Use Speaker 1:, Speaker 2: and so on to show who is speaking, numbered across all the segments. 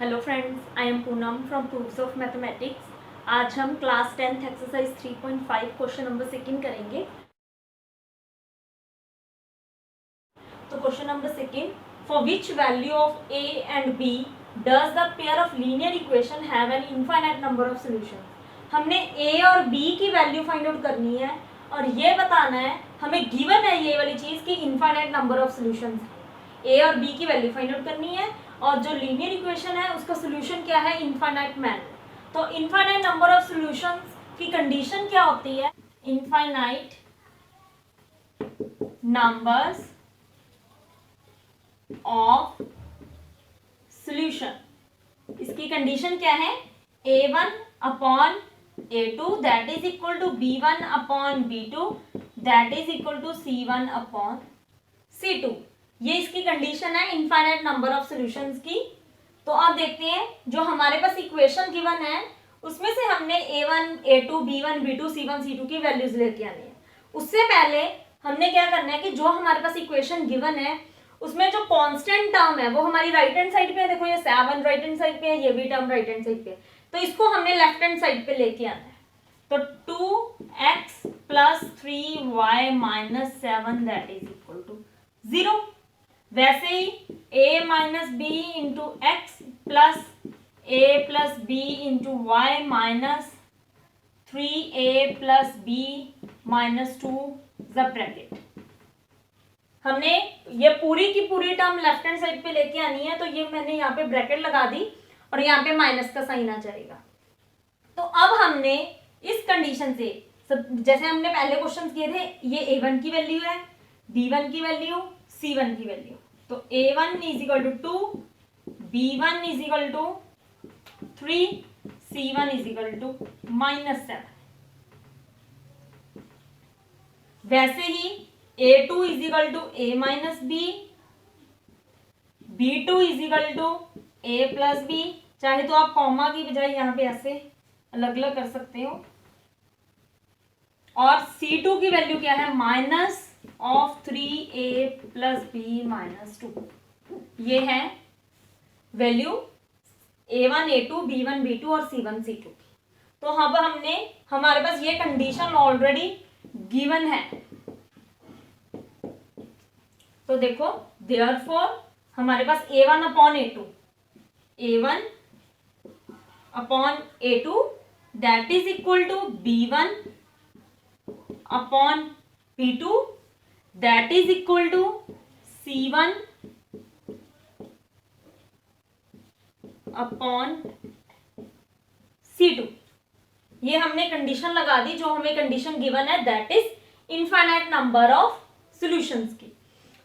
Speaker 1: Hello friends, I am Poonam from proofs of mathematics. आज हम class 10th exercise 3.5 question number 2 करेंगे। तो question number 2, for which value of a and b does the pair of linear equation have an infinite number of solution. हमने a और B की value find out करनी है और ये बताना है, हमें गिवन है ये वाली चीज़ की इनफाइनाइट नंबर ऑफ सॉल्यूशन। ए और बी की वैल्यू फाइंड आउट करनी है और जो लीनियर इक्वेशन है उसका सोल्यूशन क्या है, इनफाइनाइट मैन। तो इनफाइनाइट नंबर ऑफ सॉल्यूशंस की कंडीशन क्या होती है, इनफाइनाइट नंबर्स ऑफ सॉल्यूशन। इसकी कंडीशन क्या है, a1 upon a2 that is equal to b1 upon b2 that is equal to c1 upon c2। ये इसकी कंडीशन है इनफाइनाइट नंबर ऑफ सॉल्यूशंस की। तो आप देखते हैं जो हमारे पास इक्वेशन गिवन है उसमें से हमने a1 a2 b1 b2 c1 c2 की वैल्यूज लेके आनी है। उससे पहले हमने क्या करना है कि जो हमारे पास इक्वेशन गिवन है उसमें जो कांस्टेंट टर्म है वो हमारी राइट हैंड साइड पे है। देखो ये 7 राइट हैंड साइड पे है, ये भी टर्म राइट हैंड साइड पे है, तो इसको हमने लेफ्ट हैंड साइड पे लेके आना है। तो 2x plus 3y minus 7 that is equal to 0। वैसे ही a minus b into x plus a plus b into y minus 3a plus b minus 2 bracket. हमने ये पूरी की पूरी टर्म लेफ्ट हैंड साइड पे लेके आनी है, तो ये मैंने यहाँ पे ब्रैकेट लगा दी और यहाँ पे माइनस का साइन आ जाएगा। तो अब हमने इस कंडीशन से जैसे हमने पहले क्वेश्चन किए थे, ये a1 की वैल्यू है, b1 की वैल्यू, c1 की वैल्यू। तो a1 is equal to 2, b1 is equal to 3, c1 is equal to -7। वैसे ही a2 is equal to a minus b, b2 is equal to a plus b. चाहे तो आप comma की बजाय यहाँ पे ऐसे अलग अलग कर सकते हो। और c2 की वैल्यू क्या है, minus of 3a plus b minus 2। ये है value a1 a2 b1 b2 और c1 c2 की। तो अब हमने हमारे पास ये कंडीशन ऑलरेडी गिवन है। तो देखो देयरफॉर हमारे पास a1 upon a2, a1 upon a2 that is equal to b1 upon p2 that is equal to c1 upon c2। ये हमने कंडीशन लगा दी, जो हमें कंडीशन गिवन है that is infinite number of solutions की।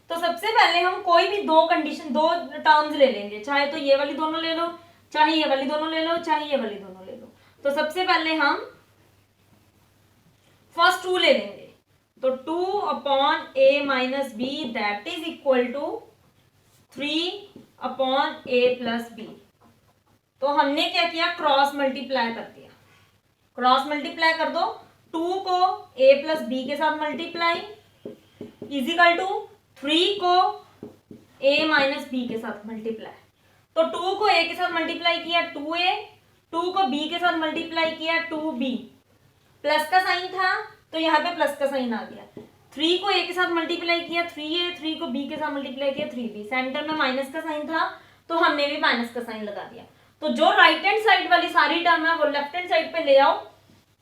Speaker 1: तो सबसे पहले हम कोई भी दो टर्म्स ले लेंगे, चाहे तो ये वाली दोनों ले लो, चाहे ये वाली दोनों ले लो, चाहे ये वाली दोनों ले लो। तो सबसे पहले हम फर्स्ट 2 ले लेंगे। तो 2 upon a minus b that is equal to 3 upon a plus b. तो हमने क्या किया, क्रॉस मल्टीप्लाई कर दिया। क्रॉस मल्टीप्लाई कर दो, 2 को a प्लस बी के साथ मल्टीप्लाई इजिकल टू 3 को a माइनस बी के साथ मल्टीप्लाई। तो 2 को a के साथ मल्टीप्लाई किया 2a, 2 को b के साथ मल्टीप्लाई किया 2b। प्लस का साइन था तो यहाँ पे प्लस का साइन आ गया। 3 को a के साथ मल्टीप्लाई किया 3a, 3 को b के साथ मल्टीप्लाई किया 3b। सेंटर में माइनस का साइन था तो हमने भी माइनस का साइन लगा दिया। तो जो राइट हैंड साइड वाली सारी टर्म है वो लेफ्ट हैंड साइड पे ले आओ।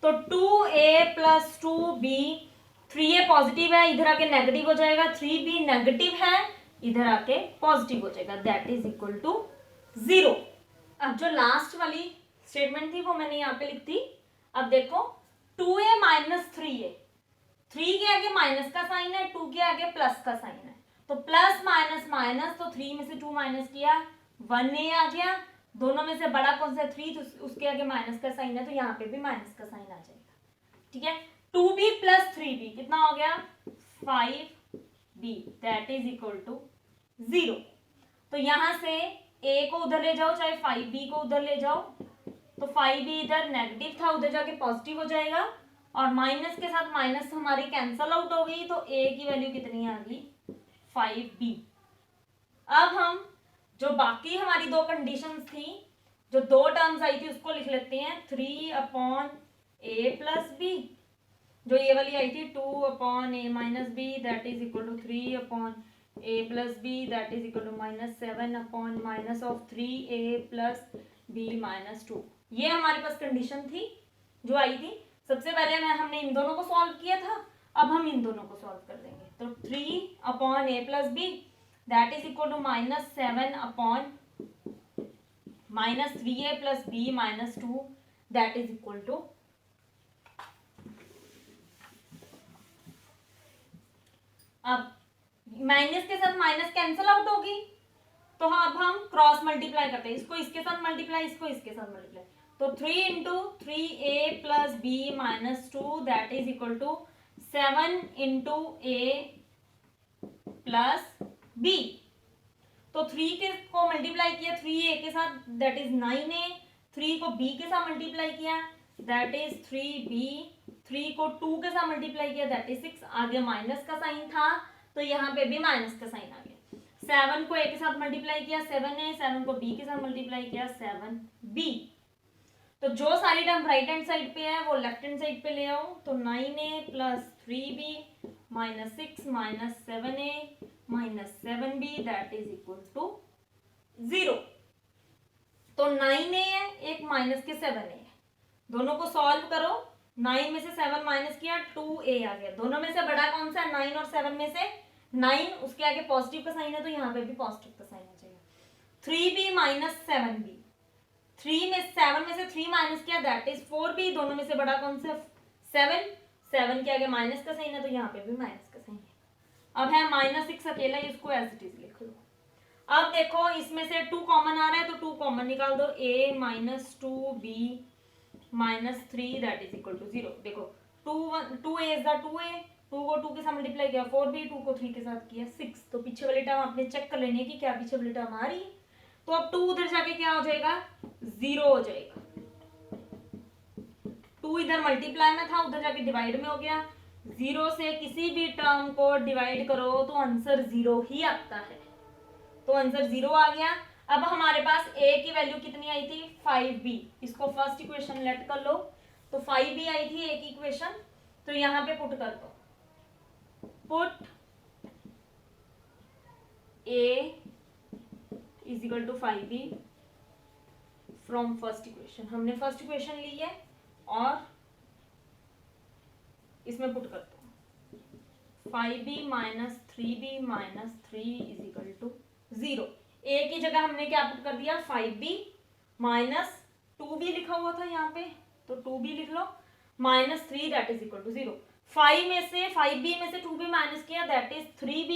Speaker 1: तो 2a plus 2b, 3a positive है इधर आके नेगेटिव हो जाएगा, 3b नेगेटिव है इधर आके पॉजिटिव हो जाएगा, दैट इज इक्वल टू 0। अब जो लास्ट वाली स्टेटमेंट थी वो मैंने यहाँ पे लिख दी। अब देखो 2a माइनस 3a, 3 के आगे माइनस का साइन है, 2 के आगे प्लस का साइन है। तो प्लस माइनस माइनस, तो 3 में से 2 माइनस किया 1a आ गया। दोनों में से बड़ा कौन सा 3, तो उसके आगे माइनस का साइन है तो यहाँ पे भी माइनस का साइन आ जाएगा। ठीक है, 2b प्लस 3b कितना हो गया 5b that is equal to 0। तो यहाँ से a को उधर ले जाओ, चाहे 5b को उधर ले जाओ। तो 5b इधर नेगेटिव था उधर जाके पॉजिटिव हो जाएगा और माइनस के साथ माइनस हमारी कैंसल आउट हो गई। तो a की वैल्यू कितनी आ गई 5b। अब हम जो बाकी हमारी दो कंडीशंस थी, जो दो टर्म्स आई थी उसको लिख लेते हैं 3/a प्लस बी, जो ये वाली आई थी 2/a minus b that is equal to 3/a plus b that is equal to -7 minus of 3a plus b minus 2। ये हमारे पास कंडीशन थी जो आई थी। सबसे पहले हमने इन दोनों को सॉल्व किया था, अब हम इन दोनों को सॉल्व कर देंगे। तो 3/a plus b that is equal to -7 -3a plus b minus 2 that is equal to, अब माइनस के साथ माइनस कैंसिल आउट होगी, तो अब हम क्रॉस मल्टीप्लाई करते हैं, इसको इसके साथ मल्टीप्लाई, इसको इसके साथ मल्टीप्लाई। तो 3 into 3a plus b minus 2 that is equal to 7 into a plus b। तो 3 के को मल्टीप्लाई किया 3a के साथ दैट इज 9a, 3 को b के साथ मल्टीप्लाई किया दैट इज 3b, 3 को 2 के साथ मल्टीप्लाई किया दैट इज 6। आगे माइनस का साइन था तो यहाँ पे भी माइनस का साइन आ गया। 7 को a के साथ मल्टीप्लाई किया 7a, 7 को b के साथ मल्टीप्लाई किया 7b। तो जो सारी टर्म राइट हैंड साइड पे है वो लेफ्ट हैंड साइड पे ले आओ। तो 9a plus 3b minus 6 minus 7a minus 7b that is equal to 0। तो 9a है एक माइनस के 7a है, दोनों को सॉल्व करो। 9 में से 7 माइनस किया 2a आ गया। दोनों में से बड़ा कौन सा है? 9 और 7 में से 9, उसके आगे पॉजिटिव का साइन है तो यहाँ पे भी पॉजिटिव का साइन आ जाएगा। 3b माइनस 7b, 7 में से 3 माइनस किया दैट इज 4b। दोनों में से बड़ा कौन सा? 7, 7 के आगे माइनस का साइन है तो यहाँ पे भी माइनस का साइन है। अब है -6 अकेला, इसको एज इट इज लिख लो। अब देखो इसमें से 2 कॉमन आ रहा है तो 2 कॉमन निकाल दो, a minus 2b minus 3 that is equal to 0। देखो 2a इज द 2a, 2 को 2 के साथ मल्टीप्लाई किया 4b, 2 को 3 के साथ किया 6। तो पीछे वाली टर्म आपने चेक कर लेनी है कि क्या पीछे वाली टर्म आ रही है। तो अब 2 उधर जाके क्या हो जाएगा? 0 हो जाएगा। 2 इधर मल्टीप्लाई में था, उधर जाके डिवाइड में हो गया। 0 से किसी भी टर्म को डिवाइड करो तो आंसर 0 ही आता है, तो आंसर 0 आ गया। अब हमारे पास a की वैल्यू कितनी आई थी? 5b। इसको फर्स्ट इक्वेशन लेट कर लो। तो 5b आई थी a की इक्वेशन, तो यहाँ पे पुट कर दो। Put a is equal to 5b from first equation. हमने फर्स्ट इक्वेशन ली है और इसमें पुट कर दो 5b minus 3b minus 3 is equal to 0। a की जगह हमने क्या पुट कर दिया? 5b माइनस 2b लिखा हुआ था यहाँ पे, तो 2b लिख लो minus 3 that is equal to 0। 5b में से 2b माइनस किया that is 3b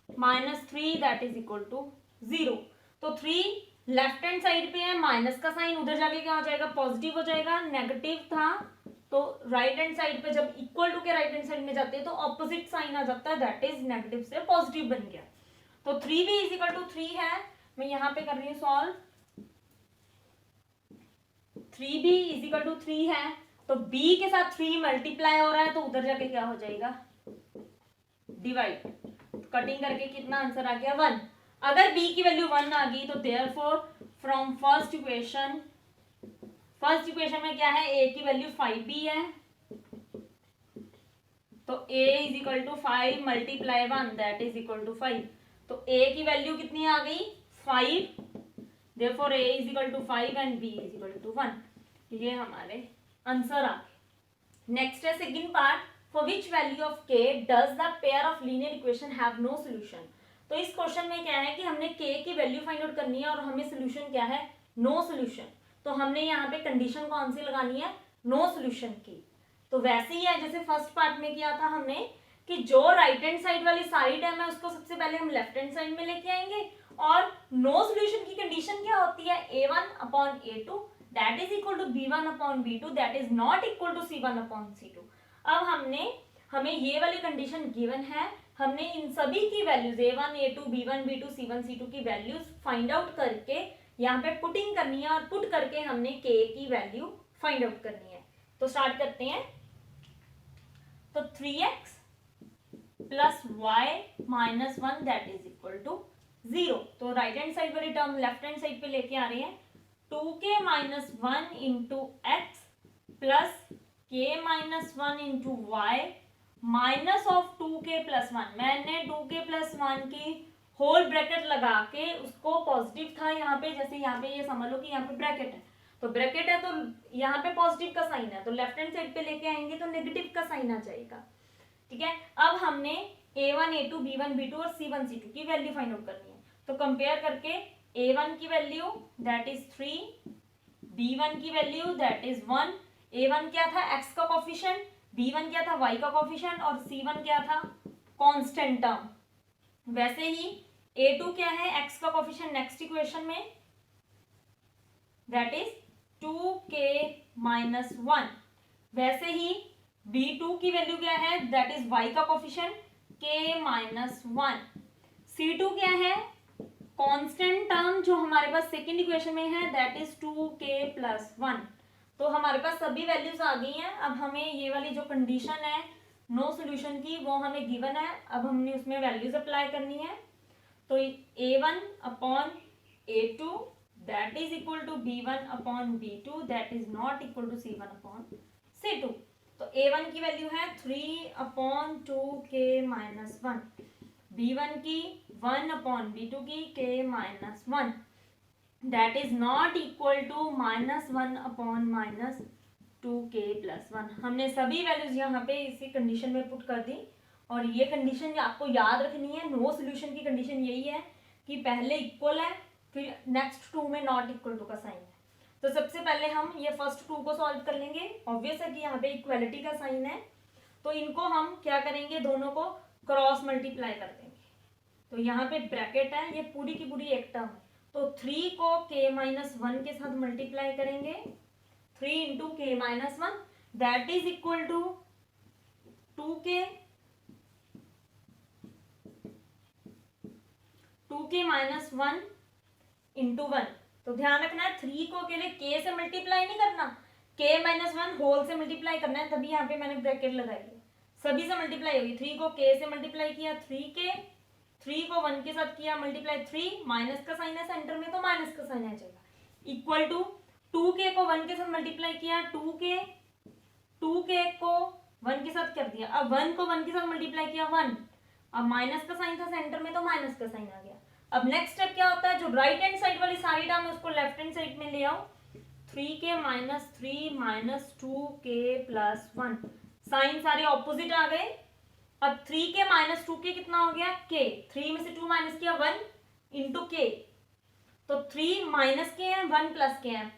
Speaker 1: minus 3 that is equal to 0। तो 3 लेफ्ट हैंड साइड पे है, माइनस का साइन उधर जाके क्या हो जाएगा? पॉजिटिव हो जाएगा। नेगेटिव था तो राइट हैंड साइड पे जब इक्वल टू के राइट हैंड साइड में जाते हैं तो ऑपोजिट साइन आ जाता है, दैट इज नेगेटिव से पॉजिटिव बन गया। तो 3b इज इक्वल टू 3 है, मैं यहाँ पे कर रही हूँ solve. 3b is equal to 3 है तो b के साथ 3 मल्टीप्लाई हो रहा है तो उधर जाके क्या हो जाएगा? डिवाइड। कटिंग करके कितना आंसर आ गया? 1। अगर b की वैल्यू 1 आ गई तो देयरफॉर फ्रॉम फर्स्ट इक्वेशन में क्या है? a की वैल्यू 5b है, तो a is equal to 5 multiply 1 that is equal to 5। तो a की वैल्यू कितनी आ गई? 5। Therefore a is equal to 5 and b is equal to 1। ये हमारे आंसर आ गए। नेक्स्ट है second part, for which value of k does the pair of linear equation have no solution. तो इस क्वेश्चन में क्या है कि हमने k की वैल्यू फाइंड आउट करनी है और हमें सोल्यूशन क्या है? No solution. तो हमने यहाँ पे कंडीशन कौन सी लगानी है? नो सोल्यूशन की। तो वैसे ही है जैसे फर्स्ट पार्ट में किया था हमने कि जो राइट हैंड साइड वाली सारी टर्म है उसको सबसे पहले हम लेफ्ट हैंड साइड में लेके आएंगे, और नो सोल्यूशन की कंडीशन क्या होती है? a1/a2 that is equal to b1/b2 that is not equal to c1/c2। अब हमें ये वाली कंडीशन गिवन है, हमने इन सभी की values a1 a2 b1 b2 c1 c2 की वैल्यूज फाइंड आउट करके यहाँ पे पुटिंग करनी है, और पुट करके हमने k की वैल्यू फाइंड आउट करनी है। तो स्टार्ट करते हैं। तो 3x plus y minus 1 that is equal to 0। तो राइट हैंड साइड वाली टर्म लेफ्ट हैंड साइड पे लेके आ रहे हैं 2k minus 1 into x plus k minus 1 into y minus of 2k plus 1। मैंने 2k प्लस 1 की होल ब्रैकेट लगा के उसको पॉजिटिव था यहाँ पे, जैसे यहाँ पे ये समझ लो कि यहाँ पे ब्रैकेट है, तो ब्रैकेट है तो यहाँ पे पॉजिटिव का साइन है, तो लेफ्ट हैंड साइड पे लेके आएंगे तो नेगेटिव का साइन आ जाएगा। ठीक है, अब हमने a1 a2 b1 b2 और c1 c2 की वैल्यू फाइंड आउट करनी है। तो कंपेयर करके a1 की वैल्यू दैट इज 3, b1 की वैल्यू दैट इज 1, a1 क्या था x का कोफिशिएंट, b1 क्या था y का कोफिशिएंट और c1 क्या था कांस्टेंट टर्म। वैसे ही a2 क्या है x का कोफिशिएंट नेक्स्ट इक्वेशन में दैट इज 2k माइनस 1। वैसे ही b2 की वैल्यू क्या है दैट इज y का कोफिशिएंट k माइनस 1। c2 क्या है कांस्टेंट टर्म जो हमारे पास सेकेंड इक्वेशन में है दैट इज 2k प्लस 1। तो हमारे पास सभी वैल्यूज आ गई हैं। अब हमें ये वाली जो कंडीशन है नो सॉल्यूशन की वो हमें गिवन है, अब हमने उसमें वैल्यूज अप्लाई करनी है। तो a1 upon a2 that is equal to b1 upon b2 that is not equal to c1 upon c2। तो a1 की वैल्यू है 3 अपॉन 2k माइनस 1, b1 की 1 अपॉन b2 की k minus 1 that is not equal to minus 1 upon minus 2k plus 1। हमने सभी values यहाँ पे इसी कंडीशन में पुट कर दी, और ये कंडीशन आपको याद रखनी है। नो सॉल्यूशन की कंडीशन यही है कि पहले इक्वल है फिर नेक्स्ट टू में नॉट इक्वल टू का साइन है। तो सबसे पहले हम ये फर्स्ट टू को सॉल्व कर लेंगे। ऑब्वियस है कि यहाँ पे इक्वलिटी का साइन है, तो इनको हम क्या करेंगे दोनों को क्रॉस मल्टीप्लाई कर देंगे। तो यहाँ पे ब्रैकेट है, ये पूरी की पूरी एक टर्म है, तो 3 को k माइनस 1 के साथ मल्टीप्लाई करेंगे, 3 into k minus 1 that is equal to 2k minus 1 into 1। तो ध्यान रखना है 3 को अकेले k से मल्टीप्लाई नहीं करना, k माइनस 1 होल से मल्टीप्लाई करना है, तभी यहाँ पे मैंने ब्रैकेट लगाई है। सभी से मल्टीप्लाई होगी, 3 को k से मल्टीप्लाई किया 3k, 3 को 1 के साथ किया मल्टीप्लाई 3, माइनस का साइन है सेंटर में तो माइनस का साइन आ जाएगा, इक्वल टू 2k को 1 के साथ मल्टीप्लाई किया 2k, 2k को 1 के साथ कर दिया, अब 1 को 1 के साथ मल्टीप्लाई किया 1, अब माइनस का साइन था सेंटर में तो माइनस का साइन आ गया। अब नेक्स्ट स्टेप क्या होता है, जो राइट हैंड साइड वाली सारी टर्म है उसको लेफ्ट हैंड साइड में ले आओ, 3k minus 3 minus 2k plus 1, sign सारे ऑपोजिट आ गए। अब 3k माइनस 2k कितना हो गया k, 3 में से 2 माइनस किया 1 इंटू k, तो 3 माइनस के है 1 प्लस के है,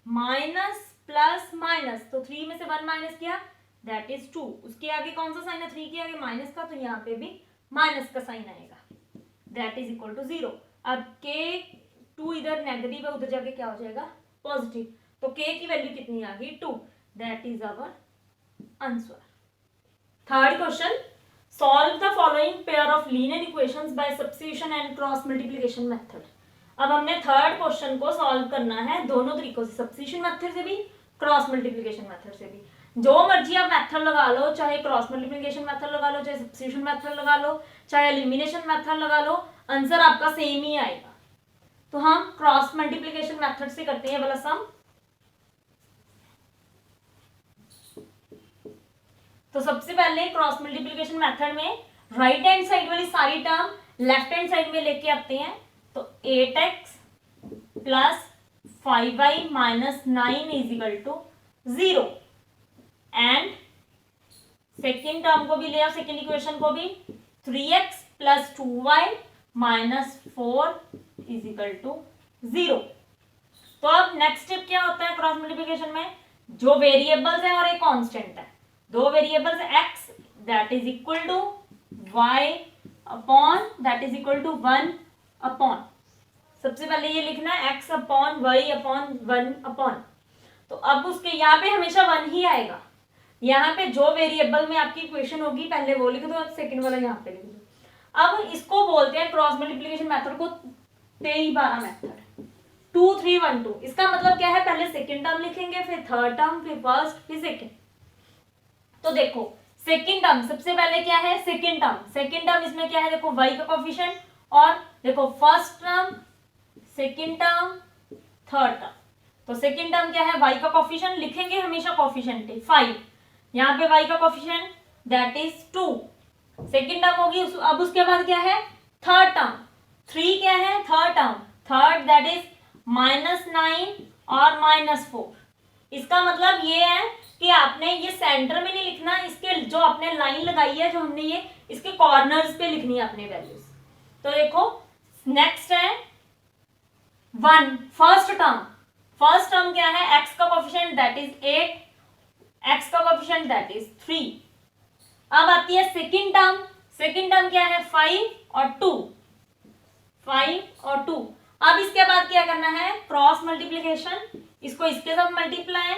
Speaker 1: माइनस प्लस माइनस, तो 3 में से 1 माइनस किया दैट इज 2, उसके आगे कौन सा साइन है 3 के आगे माइनस का, तो यहाँ पे भी माइनस का साइन आएगा दैट इज इक्वल टू 0। अब k 2 इधर नेगेटिव है उधर जाके क्या हो जाएगा पॉजिटिव, तो k की वैल्यू कितनी आ गई 2, that is our answer. Third question, solve the following pair of linear equations by substitution and cross multiplication method. अब हमने थर्ड क्वेश्चन को सॉल्व करना है दोनों तरीकों से, सब्स्टिट्यूशन मेथड से भी क्रॉस मल्टीप्लिकेशन मेथड से भी। जो मर्जी आप मेथड लगा लो, चाहे क्रॉस मल्टीप्लिकेशन मेथड लगा लो, चाहे सब्स्टिट्यूशन मेथड लगा लो, चाहे एलिमिनेशन मेथड लगा लो, आंसर आपका सेम ही आएगा। तो हम क्रॉस मल्टीप्लिकेशन मेथड से करते हैं वाला सम। तो सबसे पहले क्रॉस मल्टीप्लिकेशन मेथड में राइट हैंड साइड वाली सारी टर्म लेफ्ट हैंड साइड में लेके आते हैं, तो 8x plus 5y minus 9 is equal to 0, and second term को भी ले आओ, सेकेंड इक्वेशन को भी, 3x plus 2y minus 4 is equal to 0। तो अब नेक्स्ट स्टेप क्या होता है क्रॉस मल्टीप्लिकेशन में, जो वेरिएबल्स है और एक कांस्टेंट है, दो variables x that is equal to y upon that is equal to 1 upon, सबसे पहले ये लिखना है x upon y upon 1 upon, तो अब उसके यहाँ पे हमेशा 1 ही आएगा। यहाँ पे जो वेरिएबल में आपकी इक्वेशन होगी पहले वो लिख दो, सेकंड वाला यहाँ पे लिख दो। अब इसको बोलते हैं क्रॉस मल्टीप्लिकेशन मेथड को 23-12 मेथड, 2 3 1 2। इसका मतलब क्या है, पहले सेकंड टर्म लिखेंगे फिर थर्ड टर्म फिर फर्स्ट फिर सेकंड। तो देखो सेकंड टर्म सबसे पहले क्या है, सेकंड टर्म इसमें क्या है देखो y का कोफिशिएंट और देखो first term, second term, third term. तो सेकेंड टर्म क्या है, y का कोफिशिएंट लिखेंगे हमेशा कोफिशिएंट 5, यहाँ पे y का coefficient that is 2। Second term होगी। अब उसके बाद क्या है, थर्ड टर्म। 3 क्या है, third term, third that is -9 और -4। इसका मतलब ये है कि आपने ये सेंटर में नहीं लिखना, इसके जो आपने लाइन लगाई है, जो हमने ये इसके कॉर्नर्स पे लिखनी है अपने वैल्यूज। तो देखो नेक्स्ट है 1 फर्स्ट टर्म। फर्स्ट टर्म क्या है, x का कोफिशिएंट दैट इज 8, x का कोफिशिएंट दैट इज 3। अब आती है सेकेंड टर्म। सेकेंड टर्म क्या है, 5 और 2, 5 और 2। अब इसके बाद क्या करना है, क्रॉस मल्टीप्लीकेशन, इसको इसके साथ मल्टीप्लाई,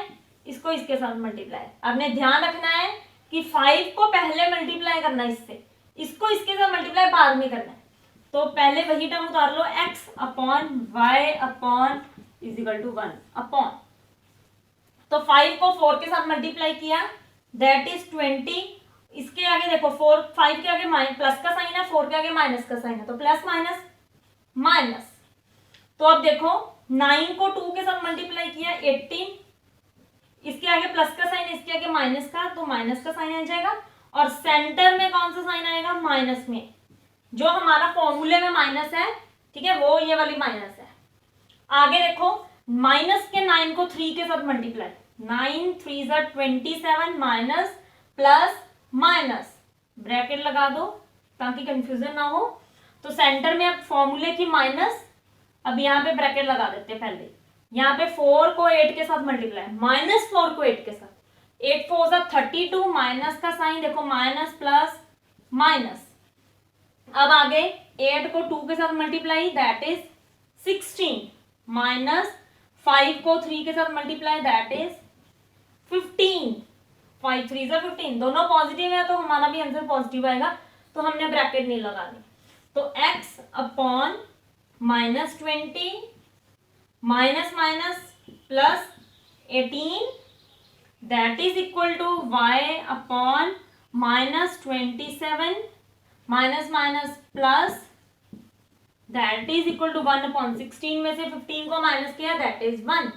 Speaker 1: इसको इसके साथ मल्टीप्लाई। आपने ध्यान रखना है कि 5 को पहले मल्टीप्लाई करना है इससे, इसको इसके साथ मल्टीप्लाई बाद में करना है। तो पहले वही टर्म उतार लो, x upon y upon is equal to 1 upon, तो 5 को 4 के साथ मल्टीप्लाई किया दैट इज 20। इसके आगे देखो 4, 5 के आगे प्लस का साइन है, 4 के आगे माइनस का साइन है, तो प्लस माइनस माइनस। तो अब देखो 9 को 2 के साथ मल्टीप्लाई किया 18, इसके आगे प्लस का साइन है, इसके आगे माइनस का, तो माइनस का साइन आ जाएगा। और सेंटर में कौन सा साइन आएगा, माइनस में, जो हमारा फॉर्मूले में माइनस है, ठीक है, वो ये वाली माइनस है। आगे देखो माइनस के 9 को 3 के साथ multiply, 9 3 27 minus plus minus, bracket लगा दो ताकि कंफ्यूजन ना हो। तो सेंटर में अब फॉर्मूले की माइनस, अब यहाँ पे ब्रैकेट लगा देते हैं पहले। यहाँ पे 4 को 8 के साथ मल्टीप्लाई, -4 को 8 के साथ, 8 4 32, माइनस का साइन देखो, माइनस प्लस माइनस। अब आगे 8 को 2 के साथ मल्टीप्लाई दैट इज 16, माइनस 5 को 3 के साथ मल्टीप्लाई दैट इज 15, 5 3 15, दोनों पॉजिटिव है तो हमारा भी आंसर पॉजिटिव आएगा, तो हमने ब्रैकेट नहीं लगानी। तो x upon -20 minus minus plus 18 that is equal to y upon -27 minus minus plus that is equal to 1 upon 16 में से 15 को माइनस किया दैट इज 1।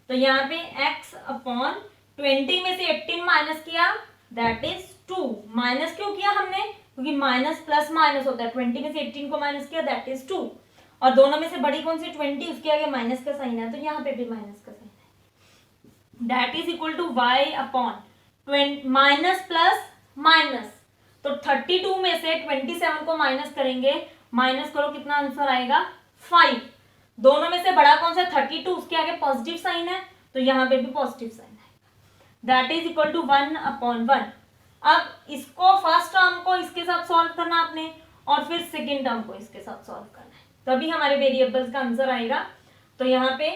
Speaker 1: तो यहाँ पे x अपॉन 20 में से 18 माइनस किया दैट इज 2। माइनस क्यों किया हमने, क्योंकि माइनस प्लस माइनस होता है, 20 में से 18 को माइनस किया दैट इज 2। और दोनों में से बड़ी कौन सी, 20, उसके आगे माइनस का साइन है, तो यहाँ पे भी माइनस का साइन है। That is equal to y upon minus plus minus, तो 32 में से 27 को माइनस करेंगे, माइनस करो कितना आंसर आएगा 5। दोनों में से बड़ा कौन सा, 32, उसके आगे पॉजिटिव साइन है, तो यहाँ पे भी पॉजिटिव साइन आएगा। That is equal to 1 upon 1। अब इसको फर्स्ट टर्म को इसके साथ सॉल्व करना आपने, और फिर सेकेंड टर्म को इसके साथ सॉल्व करना है, तभी हमारे वेरिएबल्स का आंसर आएगा। तो यहाँ पे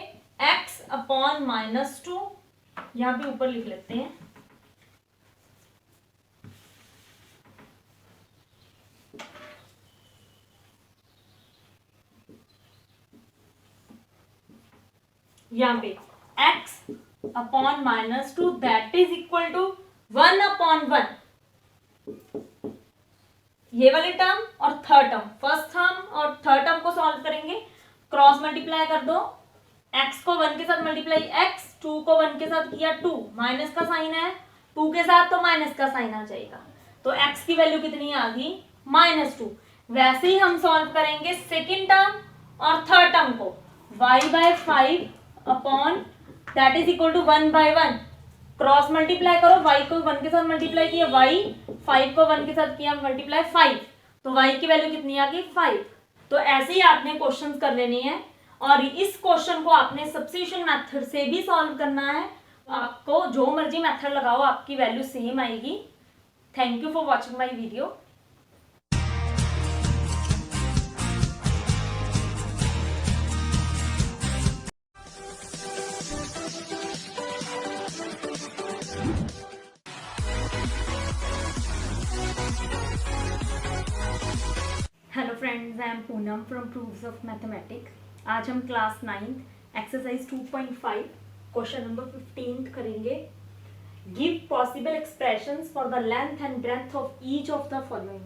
Speaker 1: x अपॉन -2, यहाँ पे ऊपर लिख लेते हैं, यहाँ पे x upon -2 that is equal to 1 upon 1, ये वाली टर्म और थर्ड टर्म, फर्स्ट टर्म और थर्ड टर्म को सॉल्व करेंगे, क्रॉस मल्टीप्लाई कर दो, x को 1 के साथ मल्टीप्लाई x, 2 को 1 के साथ किया 2, माइनस का साइन है 2 के साथ, तो माइनस का साइन आ जाएगा, तो x की वैल्यू कितनी आ गई, -2। वैसे ही हम सॉल्व करेंगे सेकेंड टर्म और थर्ड टर्म को, y/5 upon that is equal to 1/1, cross multiply करो, y को 1 के साथ मल्टीप्लाई किया y, 5 को 1 के साथ किया मल्टीप्लाई 5, तो y की वैल्यू कितनी आ गई 5। तो ऐसे ही आपने क्वेश्चंस कर लेने हैं, और इस क्वेश्चन को आपने सब्स्टिट्यूशन मेथड से भी सॉल्व करना है। आपको जो मर्जी मेथड लगाओ आपकी वैल्यू सेम आएगी। Thank you for watching my video. Hello friends, I am Poonam from proofs of mathematics. आज हम क्लास 9 एक्सरसाइज 2.5 क्वेश्चन नंबर 15 करेंगे। Give possible expressions for the length and breadth of each of the following.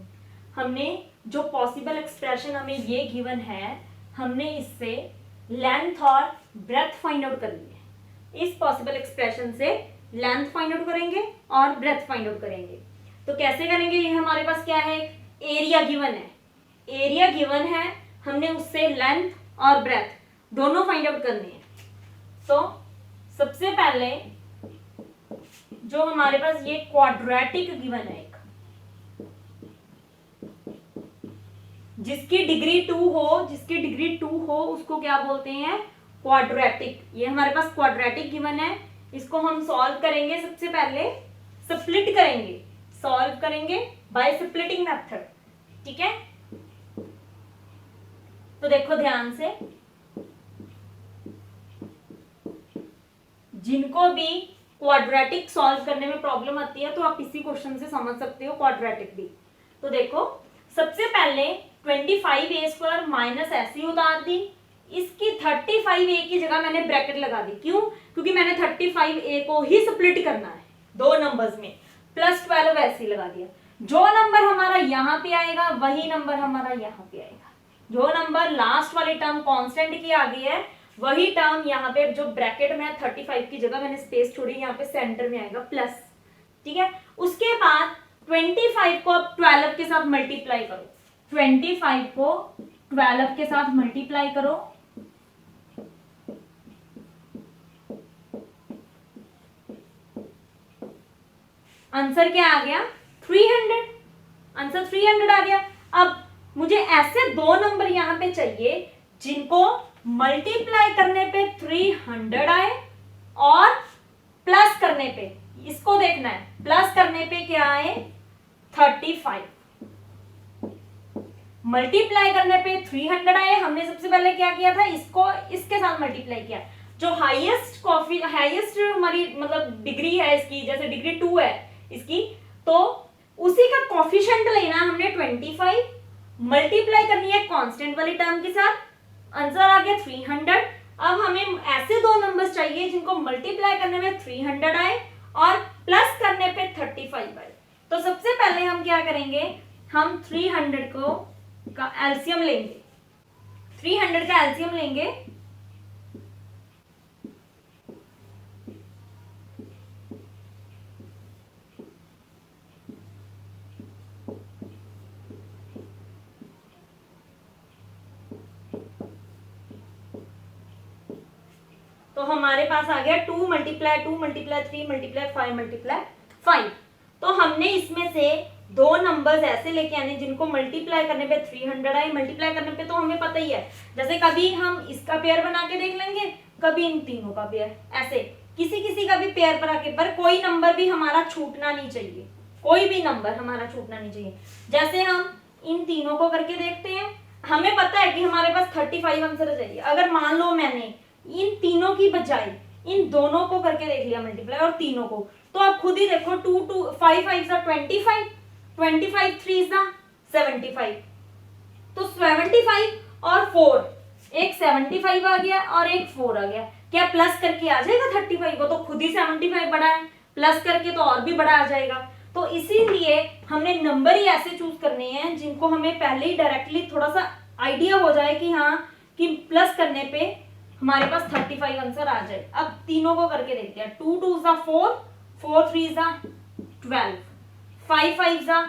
Speaker 1: हमने जो possible expression हमें ये given है, हमने इससे लेंथ और ब्रेथ फाइंड आउट करनी है। इस पॉसिबल एक्सप्रेशन से लेंथ फाइंड आउट करेंगे और ब्रेथ फाइंड आउट करेंगे। तो कैसे करेंगे, ये हमारे पास क्या है, एरिया गिवन है, एरिया गिवन है, हमने उससे लेंथ और ब्रेथ दोनों फाइंड आउट करने हैं। तो सबसे पहले जो हमारे पास ये क्वाड्रेटिक गिवन है, एक जिसकी डिग्री 2 हो उसको क्या बोलते हैं, क्वाड्रेटिक। ये हमारे पास क्वाड्रेटिक गिवन है, इसको हम सॉल्व करेंगे। सबसे पहले स्प्लिट करेंगे, सॉल्व करेंगे बाय स्प्लिटिंग मेथड, ठीक है। तो देखो ध्यान से, जिनको भी क्वाड्रेटिक सॉल्व करने में प्रॉब्लम आती है तो आप इसी क्वेश्चन से समझ सकते हो क्वाड्रेटिक भी। तो देखो सबसे पहले 25a² माइनस ऐसी उतार दी, इसकी 35a की जगह मैंने ब्रैकेट लगा दी। क्यों, क्योंकि मैंने 35a को ही स्प्लिट करना है दो नंबर्स में, प्लस 12 ऐसे लगा दिया। जो नंबर हमारा यहाँ पे आएगा वही नंबर हमारा यहाँ पे आएगा। जो नंबर लास्ट वाली टर्म कांस्टेंट की आ गई है वही टर्म यहाँ पे, जो ब्रैकेट में 35 की जगह मैंने स्पेस छोड़ी, यहाँ पे सेंटर में आएगा प्लस, ठीक है। उसके बाद 25 को अब 12 के साथ मल्टीप्लाई करो, 25 को 12 के साथ मल्टीप्लाई करो, आंसर क्या आ गया, 300। आंसर 300 आ गया। अब मुझे ऐसे दो नंबर यहां पे चाहिए जिनको मल्टीप्लाई करने पे 300 आए और प्लस करने पे, इसको देखना है, प्लस करने पे क्या आए, 35। मल्टीप्लाई करने पे 300 आए। हमने सबसे पहले क्या किया था, इसको इसके साथ मल्टीप्लाई किया। जो हाईएस्ट हमारी मतलब डिग्री है इसकी, जैसे डिग्री 2 है इसकी, तो उसी का कोफिशिएंट लेना हमने 25, मल्टीप्लाई करनी है कांस्टेंट वाली टर्म के साथ, आंसर आ गया 300। अब हमें ऐसे दो नंबर्स चाहिए जिनको मल्टीप्लाई करने में 300 आए और प्लस करने पे 35 आए। तो सबसे पहले हम क्या करेंगे, हम 300 को का एलसीएम लेंगे, 300 का एलसीएम लेंगे। तो हमारे पास आ गया 2 मल्टीप्लाई 2 मल्टीप्लाई 3 मल्टीप्लाई 5 मल्टीप्लाई 5। तो हमने इसमें से दो नंबर्स ऐसे लेके आने जिनको मल्टीप्लाई करने पे 300 आए। मल्टीप्लाई करने पे तो हमें पता ही है, जैसे कभी हम इसका पेयर बना के देख लेंगे, कभी इन तीनों का पेयर, ऐसे किसी किसी का भी पेयर बना के, पर कोई नंबर भी हमारा छूटना नहीं चाहिए, कोई भी नंबर हमारा छूटना नहीं चाहिए। जैसे हम इन तीनों को करके देखते हैं, हमें पता है कि हमारे पास 35 आंसर चाहिए। अगर मान लो मैंने इन तीनों की बजाय इन दोनों को करके देख लिया मल्टीप्लाई और तीनों को, तो आप खुद ही देखो 2 2 5 5 25, 25 3 75, तो 75 और 4, एक 75 आ गया और एक 4 आ गया। क्या प्लस करके आ जाएगा 35? वो तो खुद ही 75 बड़ा है, प्लस करके तो और भी बड़ा आ जाएगा। तो इसीलिए हमने नंबर ही ऐसे चूज करने हैं जिनको हमें पहले ही डायरेक्टली थोड़ा सा आइडिया हो जाए कि हाँ, कि प्लस करने पे हमारे पास 35 आंसर आ जाए। अब तीनों को करके देखते हैं, 2 2 4, 4 3 12, 5 5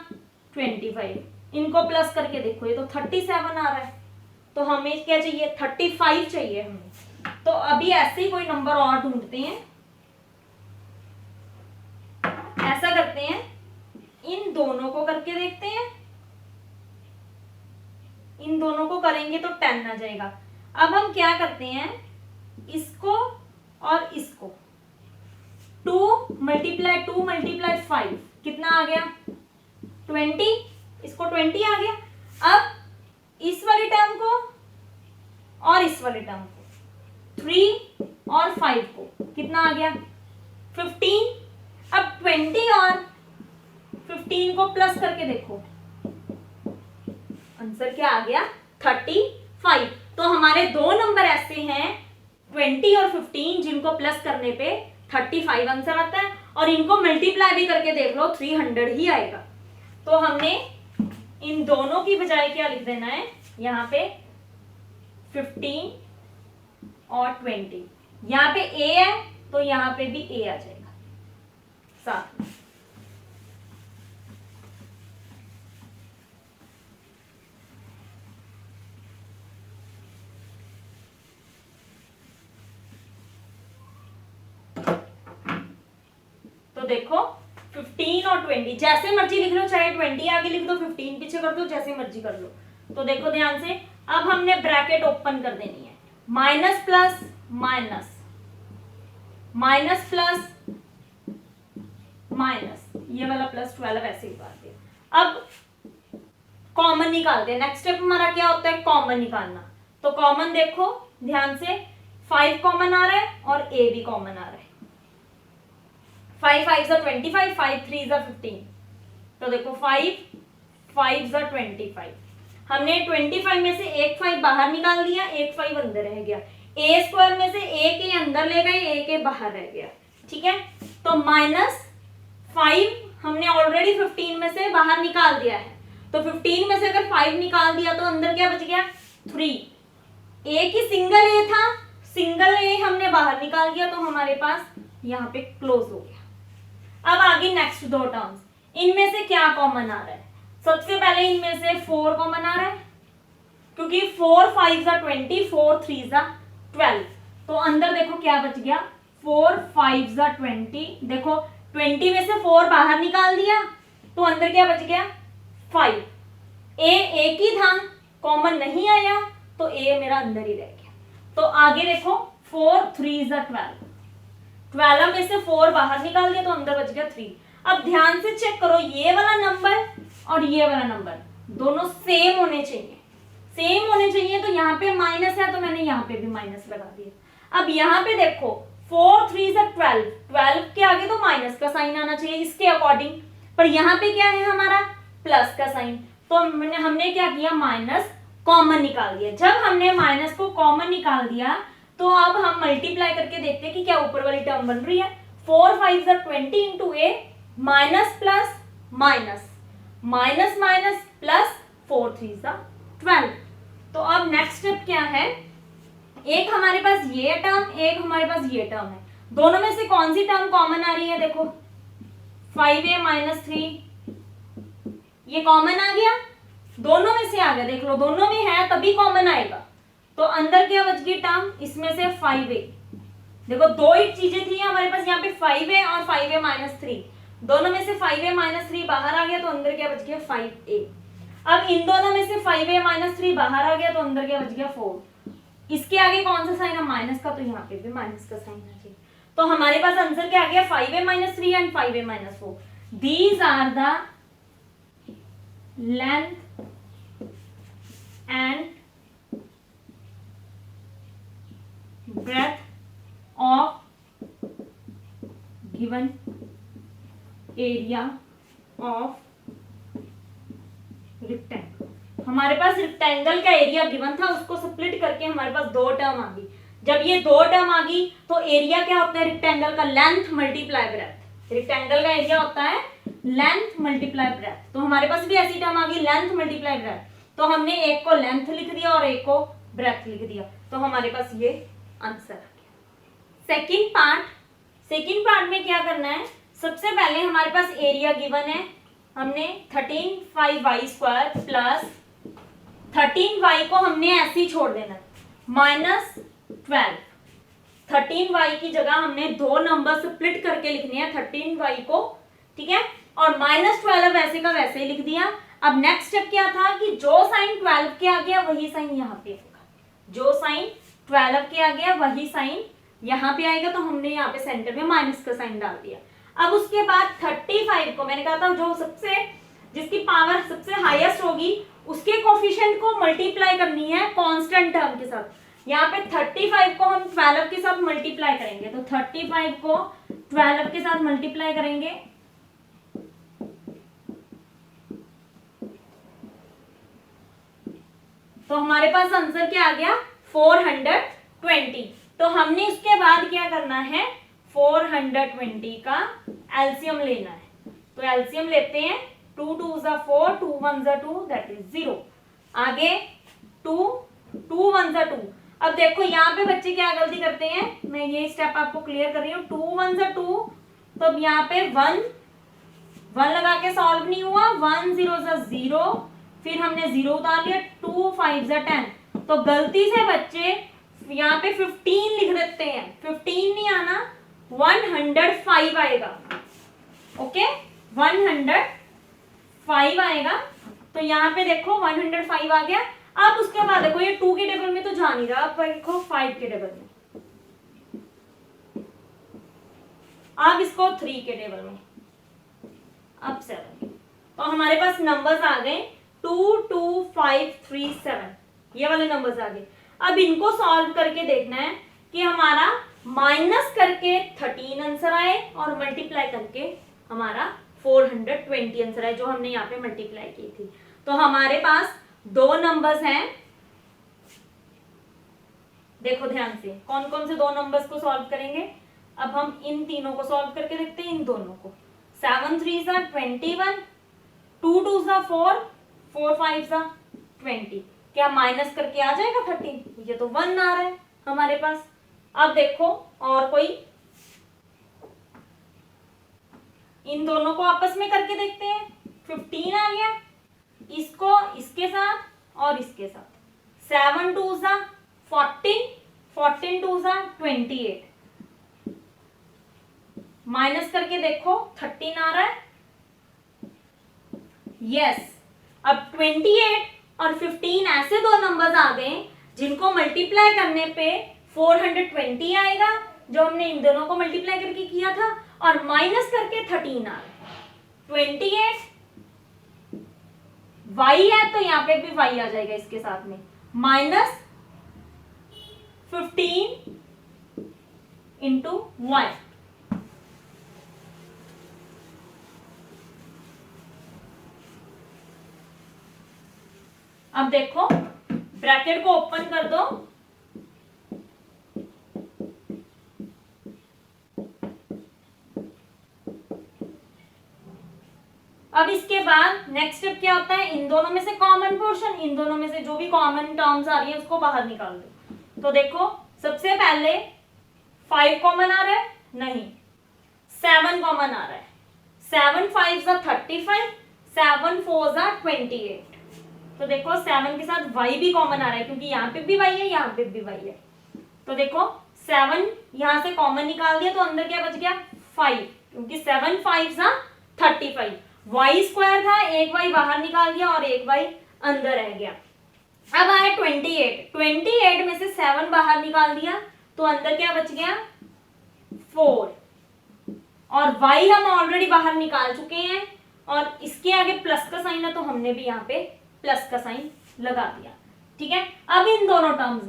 Speaker 1: 25। इनको प्लस करके देखो, ये तो 37 आ रहा है। तो हमें क्या चाहिए, 35 चाहिए हमें। तो अभी ऐसे ही कोई नंबर और ढूंढते हैं। ऐसा करते हैं, इन दोनों को करके देखते हैं, इन दोनों को करेंगे तो 10 आ जाएगा। अब हम क्या करते हैं, इसको और इसको 2 मल्टीप्लाई 2 मल्टीप्लाई 5 कितना आ गया, 20, इसको 20 आ गया। अब इस वाली टर्म को और इस वाली टर्म को, 3 और 5 को कितना आ गया, 15। अब 20 और 15 को प्लस करके देखो, आंसर क्या आ गया, 35। तो हमारे दो नंबर ऐसे हैं 20 और 15 जिनको प्लस करने पे 35 आंसर आता है, और इनको मल्टीप्लाई भी करके देख लो 300 ही आएगा। तो हमने इन दोनों की बजाय क्या लिख देना है यहाँ पे 15 और 20। यहाँ पे a है तो यहाँ पे भी a आ जाएगा साथ में। तो देखो 15 और 20 जैसे मर्जी लिख लो, चाहे 20 आगे लिख दो 15 पीछे कर दो, जैसे मर्जी कर लो। तो देखो ध्यान से, अब हमने ब्रैकेट ओपन कर देनी है, minus plus minus, minus plus minus, ये वाला प्लस 12 ऐसे ही बात है। अब कॉमन निकालते हैं। नेक्स्ट स्टेप हमारा क्या होता है, कॉमन निकालना। तो कॉमन देखो ध्यान से, 5 कॉमन आ रहा है और a भी कॉमन आ रहा है। 5 5 25, 5 3 15। तो देखो 5 5 25, हमने 25 में से एक 5 बाहर निकाल दिया, एक 5 अंदर रह गया। a स्क्वायर में से a के अंदर ले गए, a के बाहर रह गया, ठीक है। तो -5 हमने ऑलरेडी 15 में से बाहर निकाल दिया है, तो 15 में से अगर 5 निकाल दिया तो अंदर क्या बच गया 3। a की सिंगल a था, सिंगल a हमने बाहर निकाल दिया, तो हमारे पास यहाँ पे क्लोज हो गया। अब आगे नेक्स्ट दो टर्म्स, इनमें से क्या कॉमन आ रहा है। सबसे पहले इनमें से 4 कॉमन आ रहा है, क्योंकि 4 5 20, 4 3 12। तो अंदर देखो क्या बच गया, 4 5 20। देखो 20 में से 4 बाहर निकाल दिया, तो अंदर क्या बच गया 5। a एक ही था, कॉमन नहीं आया, तो a मेरा अंदर ही रह गया। तो आगे देखो 4 3 12, 12 में से 4 बाहर निकाल दिया, तो अंदर बच गया 3। अब ध्यान से चेक करो, ये वाला नंबर और ये वाला नंबर दोनों सेम होने चाहिए, सेम होने चाहिए। तो यहाँ पे माइनस है, तो मैंने यहाँ पे भी माइनस लगा दिया। अब यहाँ पे देखो 4 3 12, 12 के आगे तो माइनस का साइन आना चाहिए इसके अकॉर्डिंग, पर यहाँ पे क्या है हमारा प्लस का साइन। तो हमने क्या किया, माइनस कॉमन निकाल दिया। जब हमने माइनस को कॉमन निकाल दिया, तो अब हम मल्टीप्लाई करके देखते हैं कि क्या ऊपर वाली टर्म बन रही है। 4 5 20 into a, minus plus minus, minus minus plus, 4 3 12। तो अब नेक्स्ट स्टेप क्या है, एक हमारे पास ये टर्म, एक हमारे पास ये टर्म है, दोनों में से कौन सी टर्म कॉमन आ रही है। देखो 5a - 3 ये कॉमन आ गया, दोनों में से आ गया, देख लो दोनों में है तभी कॉमन आएगा। तो अंदर क्या बच गई टर्म, इसमें से 5a। देखो दो ही चीजें थी हमारे पास यहाँ पे, 5a और 5a - 3, दोनों में से 5a - 3 बाहर आ गया, तो अंदर क्या बच गया 5a। अब इन दोनों में से 5a - 3 बाहर आ गया, तो अंदर क्या बच गया 4। इसके आगे कौन सा साइन है, माइनस का, तो यहाँ पे भी माइनस का साइन आ गया। तो हमारे पास आंसर क्या आ गया, 5a - 3 and 5a - 4। These are the length and breadth of given area of rectangle। हमारे पास रेक्टेंगल का एरिया गिवन था, उसको स्प्लिट करके हमारे पास दो टर्म आ गई। जब ये दो टर्म आ गई तो एरिया क्या होता है रेक्टेंगल का, लेंथ मल्टीप्लाई ब्रेथ। रेक्टेंगल का एरिया होता है लेंथ मल्टीप्लाई ब्रेथ। तो हमारे पास भी ऐसी टर्म आ गई, लेंथ मल्टीप्लाई ब्रेथ। तो हमने एक को लेंथ लिख दिया और एक को ब्रेथ लिख दिया, तो हमारे पास ये आंसर आ गया। सेकंड पार्ट में क्या करना है, सबसे पहले हमारे पास एरिया गिवन है, हमने 13 5y² प्लस 13y को हमने ऐसे ही छोड़ देना, -12। 13y की जगह हमने दो नंबर स्प्लिट करके लिखने हैं 13y को, ठीक है, और -12 वैसे का वैसे ही लिख दिया। अब नेक्स्ट स्टेप क्या था कि जो साइन 12 के आ गया वही साइन यहाँ पे होगा, जो साइन 12 के आ गया वही साइन यहाँ पे आएगा, तो हमने यहाँ पे सेंटर में माइनस का साइन डाल दिया। अब उसके बाद 35 को मैंने कहा था जो जिसकी पावर सबसे हाईएस्ट होगी उसके कोफिशिएंट को मल्टीप्लाई करनी है कांस्टेंट टर्म के साथ। यहाँ पे 35 को हम 12 के साथ मल्टीप्लाई करेंगे, तो 35 को 12 के साथ मल्टीप्लाई करेंगे, तो हमारे पास आंसर क्या आ गया 420। तो हमने इसके बाद क्या करना है, 420 का एलसीएम लेना है। तो एलसीएम लेते हैं, 2 2 ज़ा 4, 2 1 ज़ा 2, दैट इज 0। आगे 2 2 1 ज़ा 2। अब देखो यहाँ पे बच्चे क्या गलती करते हैं, मैं ये स्टेप आपको क्लियर कर रही हूँ। 2 1 ज़ा 2, तो अब यहाँ पे 1 1 लगा के सॉल्व नहीं हुआ, 1 0 ज़ा 0, फिर हमने 0 उतार लिया, 2 5 ज़ा 10। तो गलती से बच्चे यहाँ पे 15 लिख देते हैं, 15 नहीं आना, 105 आएगा। ओके 105 आएगा। तो यहाँ पे देखो 105 आ गया। अब उसके बाद देखो ये 2 के टेबल में तो जा नहीं रहा, अब देखो 5 के टेबल में, अब इसको 3 के टेबल में, अब 7। तो हमारे पास नंबर्स आ गए 2 2 5 3 7, ये वाले नंबर्स आ गए। अब इनको सॉल्व करके देखना है कि हमारा माइनस करके 13 आंसर आए और मल्टीप्लाई करके हमारा 420 आंसर आए, जो हमने यहाँ पे मल्टीप्लाई की थी। तो हमारे पास दो नंबर्स हैं, देखो ध्यान से कौन कौन से दो नंबर्स को सॉल्व करेंगे। अब हम इन तीनों को सॉल्व करके देखते हैं, इन दोनों को। 7 3 ज़ा 21, 2 2 ज़ा 4, 4 5 ज़ा 20। क्या माइनस करके आ जाएगा 13? ये तो 1 आ रहा है हमारे पास। अब देखो और कोई, इन दोनों को आपस में करके देखते हैं। 15 आ गया, इसको इसके साथ और इसके साथ। 7 2 ज़ा 14, 14 2 ज़ा 28। माइनस करके देखो 13 आ रहा है। यस, अब 28 और 15 ऐसे दो नंबर्स आ गए जिनको मल्टीप्लाई करने पे 420 आएगा, जो हमने इन दोनों को मल्टीप्लाई करके किया था, और माइनस करके 13 आ रहा है। 28 y है तो यहाँ पे भी y आ जाएगा इसके साथ में, माइनस 15 इंटू y। अब देखो ब्रैकेट को ओपन कर दो, अब इसके बाद नेक्स्ट स्टेप क्या होता है, इन दोनों में से कॉमन पोर्शन, इन दोनों में से जो भी कॉमन टर्म्स आ रही है उसको बाहर निकाल दो। तो देखो सबसे पहले 5 कॉमन आ रहा है, नहीं 7 कॉमन आ रहा है। 7 5 ज़ा 35, 7 4 ज़ा 28। तो देखो 7 के साथ y भी कॉमन आ रहा है, क्योंकि यहाँ पे भी y है, यहाँ पे भी y है। तो देखो 7 यहाँ से कॉमन निकाल दिया तो अंदर क्या बच गया 5, क्योंकि 7 5 ज़ा 35। y स्क्वायर था, एक y बाहर निकाल दिया और एक y अंदर रह गया। अब आया 28, 28 में से 7 बाहर निकाल दिया तो अंदर क्या बच गया 4, और y हम ऑलरेडी बाहर निकाल चुके हैं, और इसके आगे प्लस का साइन है तो हमने भी यहाँ पे प्लस का साइन लगा दिया। ठीक है, अब इन दोनों टर्म्स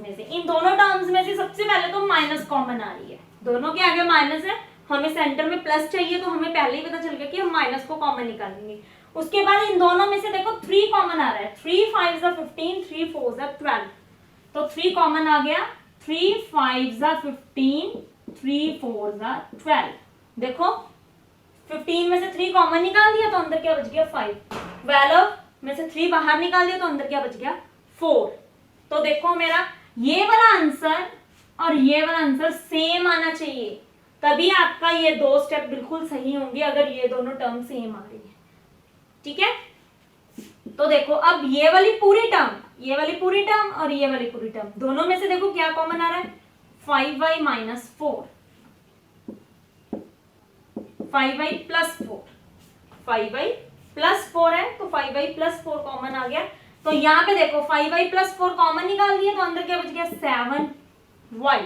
Speaker 1: में से सबसे पहले तो माइनस कॉमन आ रही है, दोनों के आगे माइनस है, हमें सेंटर में प्लस चाहिए तो हमें पहले ही पता चल गया कि हम माइनस को कॉमन निकालेंगे। उसके बाद इन दोनों में से देखो 3 कॉमन आ रहा है, 3 5 ज़ा 15, 3 4 ज़ा 12। तो 3 कॉमन आ गया, 3 5 ज़ा 15, 3 4 ज़ा 12। देखो 15 में से 3 कॉमन निकाल दिया तो अंदर क्या बच गया 5, 12 में से 3 बाहर निकाल दिया तो अंदर क्या बच गया 4। तो देखो मेरा ये वाला आंसर और ये वाला आंसर सेम आना चाहिए, तभी आपका ये दो स्टेप बिल्कुल सही होंगे, अगर ये दोनों टर्म सेम आ रही है। ठीक है, तो देखो अब ये वाली पूरी टर्म और ये वाली पूरी टर्म, दोनों में से देखो क्या कॉमन आ रहा है 5y minus 4, 5y plus 4, 5y plus 4 है तो 5y प्लस 4 कॉमन आ गया। तो यहाँ पे देखो 5y प्लस 4 कॉमन निकाल दिए तो अंदर क्या बच गया 7y।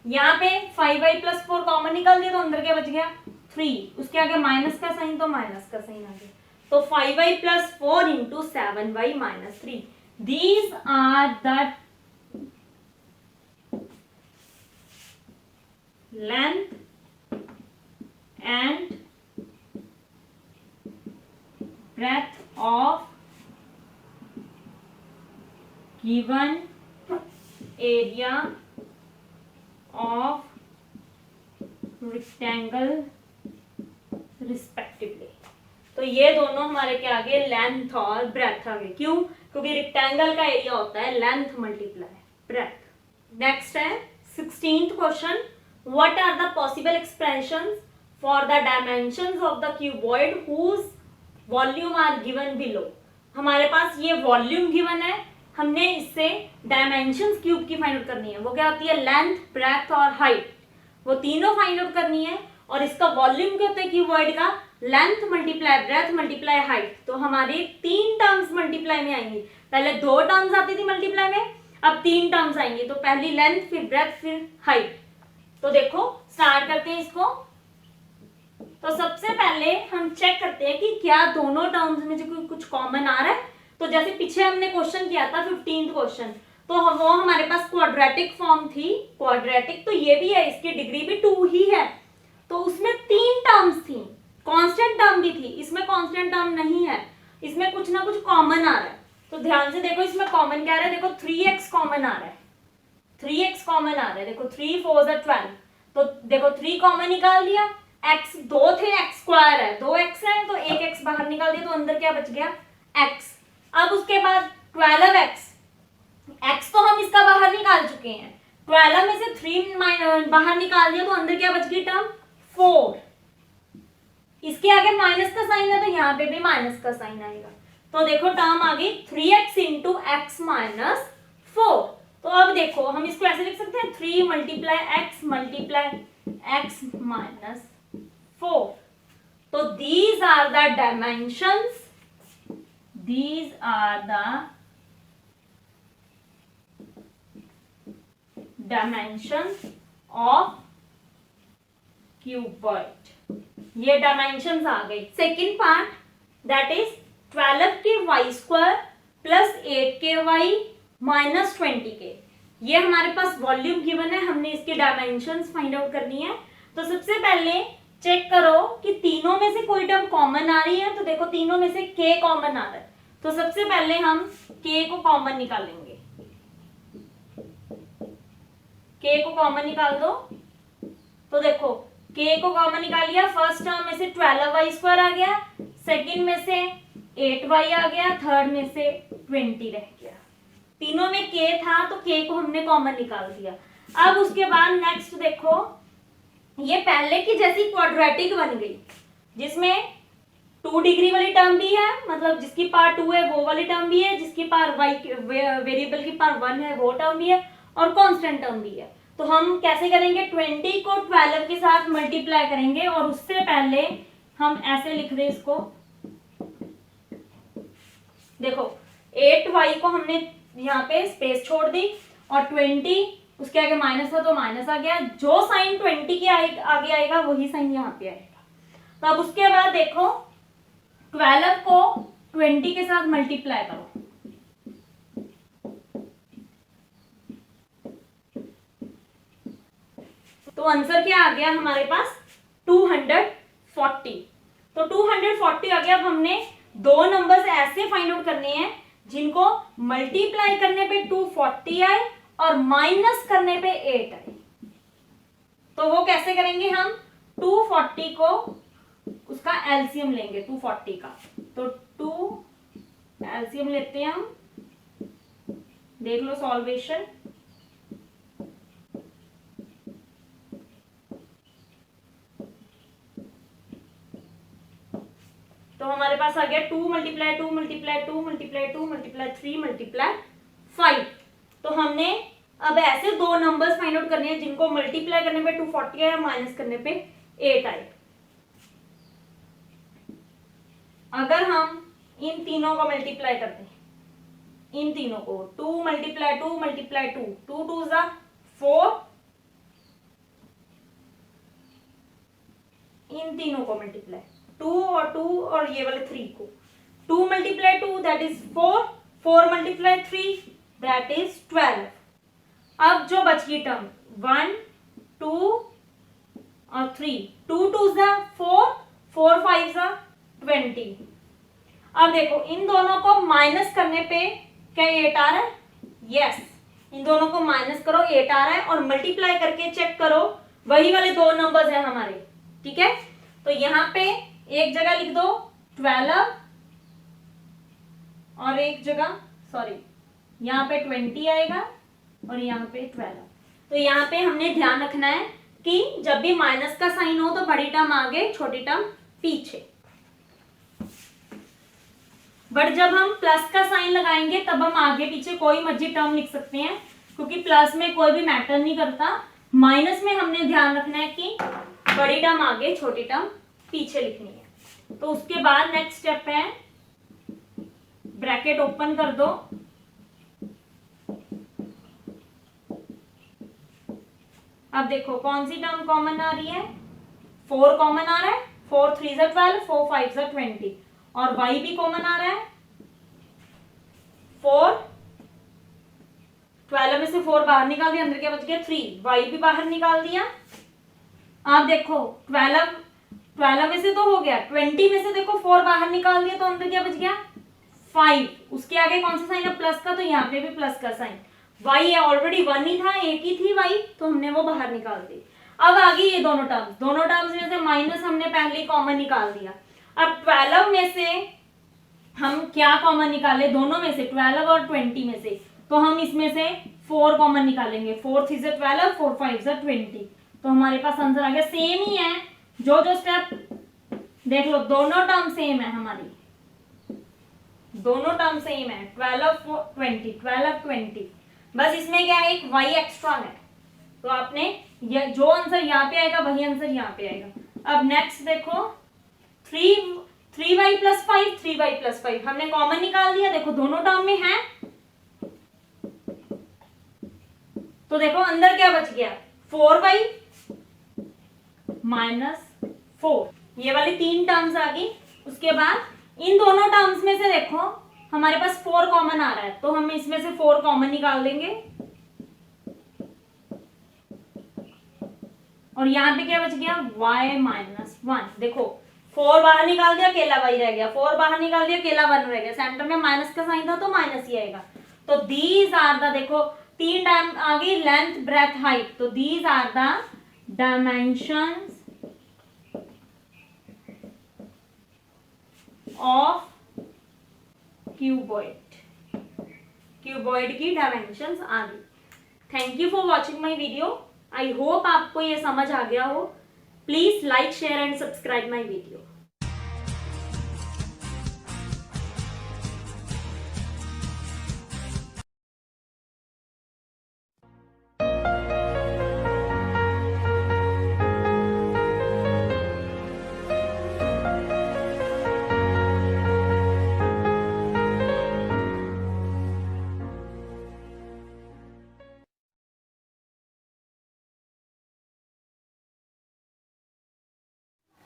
Speaker 1: यहाँ पे 5y प्लस 4 कॉमन निकाल दिया तो अंदर क्या बच गया 3, उसके आगे माइनस का साइन तो माइनस का साइन आ गया। तो 5y plus 4 into 7y minus 3, these are the length and breadth of given area of rectangle respectively। तो ये दोनों हमारे क्या आ गए, लेंथ और ब्रेथ आ गए। क्यों? क्योंकि रेक्टेंगल का एरिया होता है लेंथ मल्टीप्लाई ब्रेथ। नेक्स्ट है 16th question, what are the possible expressions for the dimensions of the cuboid whose volume are given below. हमारे पास ये वॉल्यूम गिवन है, हमने इससे डायमेंशंस क्यूब की फाइंड आउट करनी है। वो क्या होती है, लेंथ ब्रेथ और हाइट, वो तीनों फाइंड आउट करनी है। और इसका वॉल्यूम क्या होता है क्यूबॉइड का, length multiply breath multiply height. तो हमारी 3 टर्म्स मल्टीप्लाई में आएंगी। पहले 2 टर्म्स आती थी मल्टीप्लाई में, अब 3 टर्म्स आएंगी। तो पहली लेंथ, फिर ब्रेथ, फिर हाइट। तो देखो स्टार्ट करते हैं इसको। तो सबसे पहले हम चेक करते हैं कि क्या दोनों टर्म्स में जो कुछ कॉमन आ रहा है। तो जैसे पीछे हमने क्वेश्चन किया था 15th क्वेश्चन, तो वो हमारे पास क्वाड्रेटिक फॉर्म थी, क्वाड्रेटिक। तो ये भी है, इसकी डिग्री भी 2 ही है। तो उसमें 3 टर्म्स थी, कांस्टेंट टर्म भी थी। इसमें कांस्टेंट टर्म नहीं है, इसमें कुछ ना कुछ कॉमन आ रहा है। तो ध्यान से देखो इसमें कॉमन क्या आ रहा है, देखो 3x कॉमन आ रहा है, 3x कॉमन आ रहा है। देखो 3 4 12, तो देखो 3 कॉमन निकाल दिया। x 2 थे, x स्क्वायर है, 2x है, तो 1x बाहर निकाल दिया, तो अंदर क्या बच गया, x। अब उसके बाद 12x, x तो हम इसका बाहर निकाल चुके हैं, 12 में से 3 बाहर निकाल दिया, तो अंदर क्या बच गई टर्म 4। इसके आगे माइनस का साइन है, तो यहाँ पे भी माइनस का साइन आएगा। तो देखो टर्म आ गई 3x इंटू एक्स माइनस 4। तो अब देखो हम इसको ऐसे लिख सकते हैं, 3 मल्टीप्लाई एक्स माइनस 4। तो these are the dimensions, these are the dimensions of cuboid। ये डायमेंशंस आ गई। Second part that is 12k² plus 8k minus 20k। ये हमारे पास वॉल्यूम गिवन है, हमने इसके डायमेंशंस फाइंड आउट करनी है। तो सबसे पहले चेक करो कि तीनों में से कोई टर्म कॉमन आ रही है। तो देखो तीनों में से k कॉमन आ रहा है, तो सबसे पहले हम k को कॉमन निकालेंगे। k को कॉमन निकाल दो। तो देखो k को कॉमन निकाल लिया, फर्स्ट टर्म में से 12y² आ गया, सेकंड में से 8y आ गया, थर्ड में से 20 रह गया। तीनों में k था, तो k को हमने कॉमन निकाल दिया। अब उसके बाद नेक्स्ट देखो, ये पहले की जैसी क्वाड्रेटिक बन गई, जिसमें 2 डिग्री वाली टर्म भी है, मतलब जिसकी पावर 2 है वो वाली टर्म भी है, जिसकी पावर वेरिएबल की पावर 1 है वो टर्म भी है, और कांस्टेंट टर्म भी है। तो हम कैसे करेंगे, 20 को 12 के साथ मल्टीप्लाई करेंगे। और उससे पहले हम ऐसे लिख दें इसको, देखो 8y को हमने यहाँ पे स्पेस छोड़ दी, और 20 उसके आगे माइनस था तो माइनस आ गया। जो साइन 20 के आगे आएगा वही साइन यहाँ पे आएगा। तो अब उसके बाद देखो 12 को 20 के साथ मल्टीप्लाई करो, तो आंसर क्या आ गया हमारे पास, 240। तो 240 आ गया। अब हमने 2 नंबर्स ऐसे फाइंड आउट करने हैं जिनको मल्टीप्लाई करने पे 240 आए और माइनस करने पे 8 आए। तो वो कैसे करेंगे, हम 240 को उसका एलसीएम लेंगे 240 का। तो 2 एलसीएम लेते हैं हम, देख लो सॉल्वेशन। तो हमारे पास आ गया 2 multiply 2 multiply 2 multiply 2 multiply 3 multiply 5। तो हमने अब ऐसे 2 नंबर्स फाइंड आउट करने हैं जिनको मल्टीप्लाई करने पे 240 आए, माइनस करने पे 8 आए। अगर हम इन तीनों को मल्टीप्लाई करते हैं, इन तीनों को 2 मल्टीप्लाई 2 मल्टीप्लाई 2, 2 2 जा 4, इन तीनों को मल्टीप्लाई 2 और 2 और ये वाले 3 को, 2 multiply 2 that is 4, 4 multiply 3 that is 12। अब जो बच गई टर्म 1 2 और 3, 2 2 जा 4, 4 5 जा 20। अब देखो इन दोनों को माइनस करने पे क्या 8 आ रहा है, यस, इन दोनों को माइनस करो 8 आ रहा है, और मल्टीप्लाई करके चेक करो वही वाले 2 नंबर्स हैं हमारे, ठीक है। तो यहाँ पे एक जगह लिख दो 12 और एक जगह सॉरी यहाँ पे 20 आएगा और यहाँ पे 12। तो यहाँ पे हमने ध्यान रखना है कि जब भी माइनस का साइन हो तो बड़ी टर्म आगे छोटी टर्म पीछे, बट जब हम प्लस का साइन लगाएंगे तब हम आगे पीछे कोई मर्जी टर्म लिख सकते हैं, क्योंकि प्लस में कोई भी मैटर नहीं करता। माइनस में हमने ध्यान रखना है कि बड़ी टर्म आगे छोटी टर्म पीछे लिखनी है। तो उसके बाद नेक्स्ट स्टेप है, ब्रैकेट ओपन कर दो, अब देखो कौन सी टर्म कॉमन आ रही है, 4 कॉमन आ रहा है, 4 3 ज़ा 12, 4 5 ज़ा 20 और y भी कॉमन आ रहा है, 4 12 में से 4 बाहर निकाल दिया, अंदर क्या बच गया 3, y भी बाहर निकाल दिया। आप देखो 12 में से तो हो गया, 20 में से देखो 4 बाहर निकाल दिया तो अंदर क्या बच गया 5, उसके आगे कौन सा साइन है प्लस का, तो यहाँ पे भी प्लस का साइन, y ऑलरेडी 1 ही था, एक ही थी y, तो हमने वो बाहर निकाल दी। अब आगे ये दोनों टर्म्स में से माइनस हमने पहले कॉमन निकाल दिया। अब 12 में से हम क्या कॉमन निकाले, दोनों में से 12 और 20 में से, तो हम इसमें से 4 कॉमन निकालेंगे, 4 3 ज़ा 12, 4 5 ज़ा 20, तो हमारे पास आंसर आ गया। सेम ही है जो स्टेप देख लो, दोनों टर्म सेम है हमारी, दोनों टर्म सेम है, 12 20 12 20, बस इसमें क्या है एक y एक्स्ट्रा है, तो आपने जो आंसर यहाँ पे आएगा वही आंसर यहाँ पे आएगा। अब नेक्स्ट देखो 3y + 5, 3y + 5 हमने कॉमन निकाल दिया, देखो दोनों टर्म में है, तो देखो अंदर क्या बच गया 4y - 4, ये वाली 3 टर्म्स आ गई। उसके बाद इन दोनों टर्म्स में से देखो हमारे पास 4 कॉमन आ रहा है, तो हम इसमें से 4 कॉमन निकाल देंगे और यहाँ पे क्या बच गया y - 1, देखो 4 बाहर निकाल दिया अकेला y रह गया, 4 बाहर निकाल दिया अकेला 1 रह गया, सेंटर में माइनस का साइन था तो माइनस ही आएगा। तो दीज आर द, देखो 3 टाइम आ गई लेंथ ब्रेथ हाइट, तो these are the dimensions of cuboid की डायमेंशंस आ गई। Thank you for watching my video, I hope आपको ये समझ आ गया हो। Please like share and subscribe my video.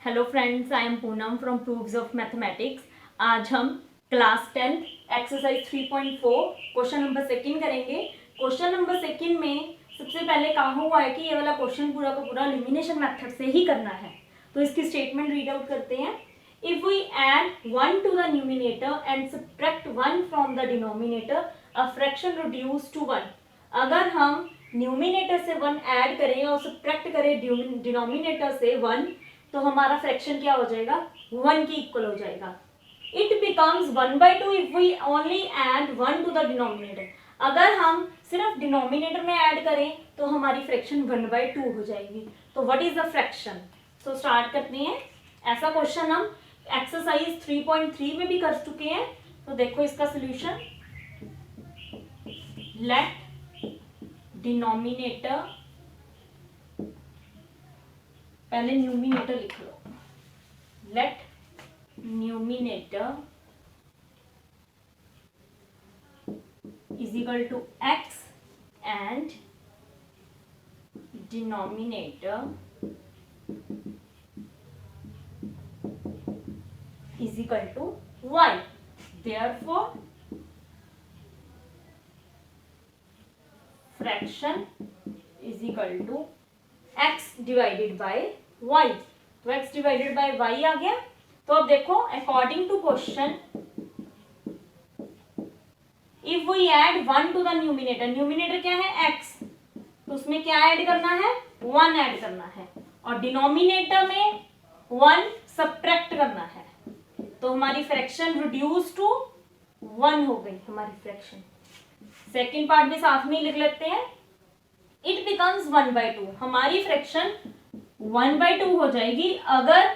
Speaker 1: Hello friends, I am Poonam from proofs of mathematics. आज हम क्लास 10 एक्सरसाइज 3.4 क्वेश्चन नंबर 2 करेंगे। क्वेश्चन नंबर 2 में सबसे पहले कहा हुआ है कि ये वाला क्वेश्चन पूरा का पूरा एलिमिनेशन मेथड से ही करना है, तो इसकी स्टेटमेंट रीड आउट करते हैं। If we add 1 to the numerator and subtract 1 from the denominator, a fraction reduce to 1। अगर हम न्यूमिनेटर से 1 ऐड करें और सब्ट्रैक्ट करें डिनोमिनेटर से 1, तो हमारा फ्रैक्शन क्या हो जाएगा 1 की इक्वल हो जाएगा। It becomes 1/2 if we only add 1 to the denominator. अगर हम सिर्फ डिनोमिनेटर में ऐड करें तो हमारी फ्रैक्शन 1/2 हो जाएगी। तो व्हाट इज द फ्रैक्शन? तो स्टार्ट करते हैं। ऐसा क्वेश्चन हम एक्सरसाइज 3.3 में भी कर चुके हैं। तो देखो इसका सोल्यूशन, लेट डिनोमिनेटर, पहले न्यूमिनेटर लिख लो, let numerator is equal to x and denominator is equal to y। Therefore fraction is equal to x divided by y। तो x डिवाइडेड बाय y आ गया। तो अब देखो according to question, if we add 1 to the numerator, numerator क्या है x, तो उसमें क्या ऐड करना है 1 ऐड करना है, और डिनोमिनेटर में 1 सब्ट्रैक्ट करना है। तो हमारी फ्रैक्शन रिड्यूस टू 1 हो गई हमारी फ्रैक्शन। सेकेंड पार्ट भी साथ में ही लिख लेते हैं, इट बिकम्स 1/2, हमारी फ्रैक्शन 1/2 हो जाएगी अगर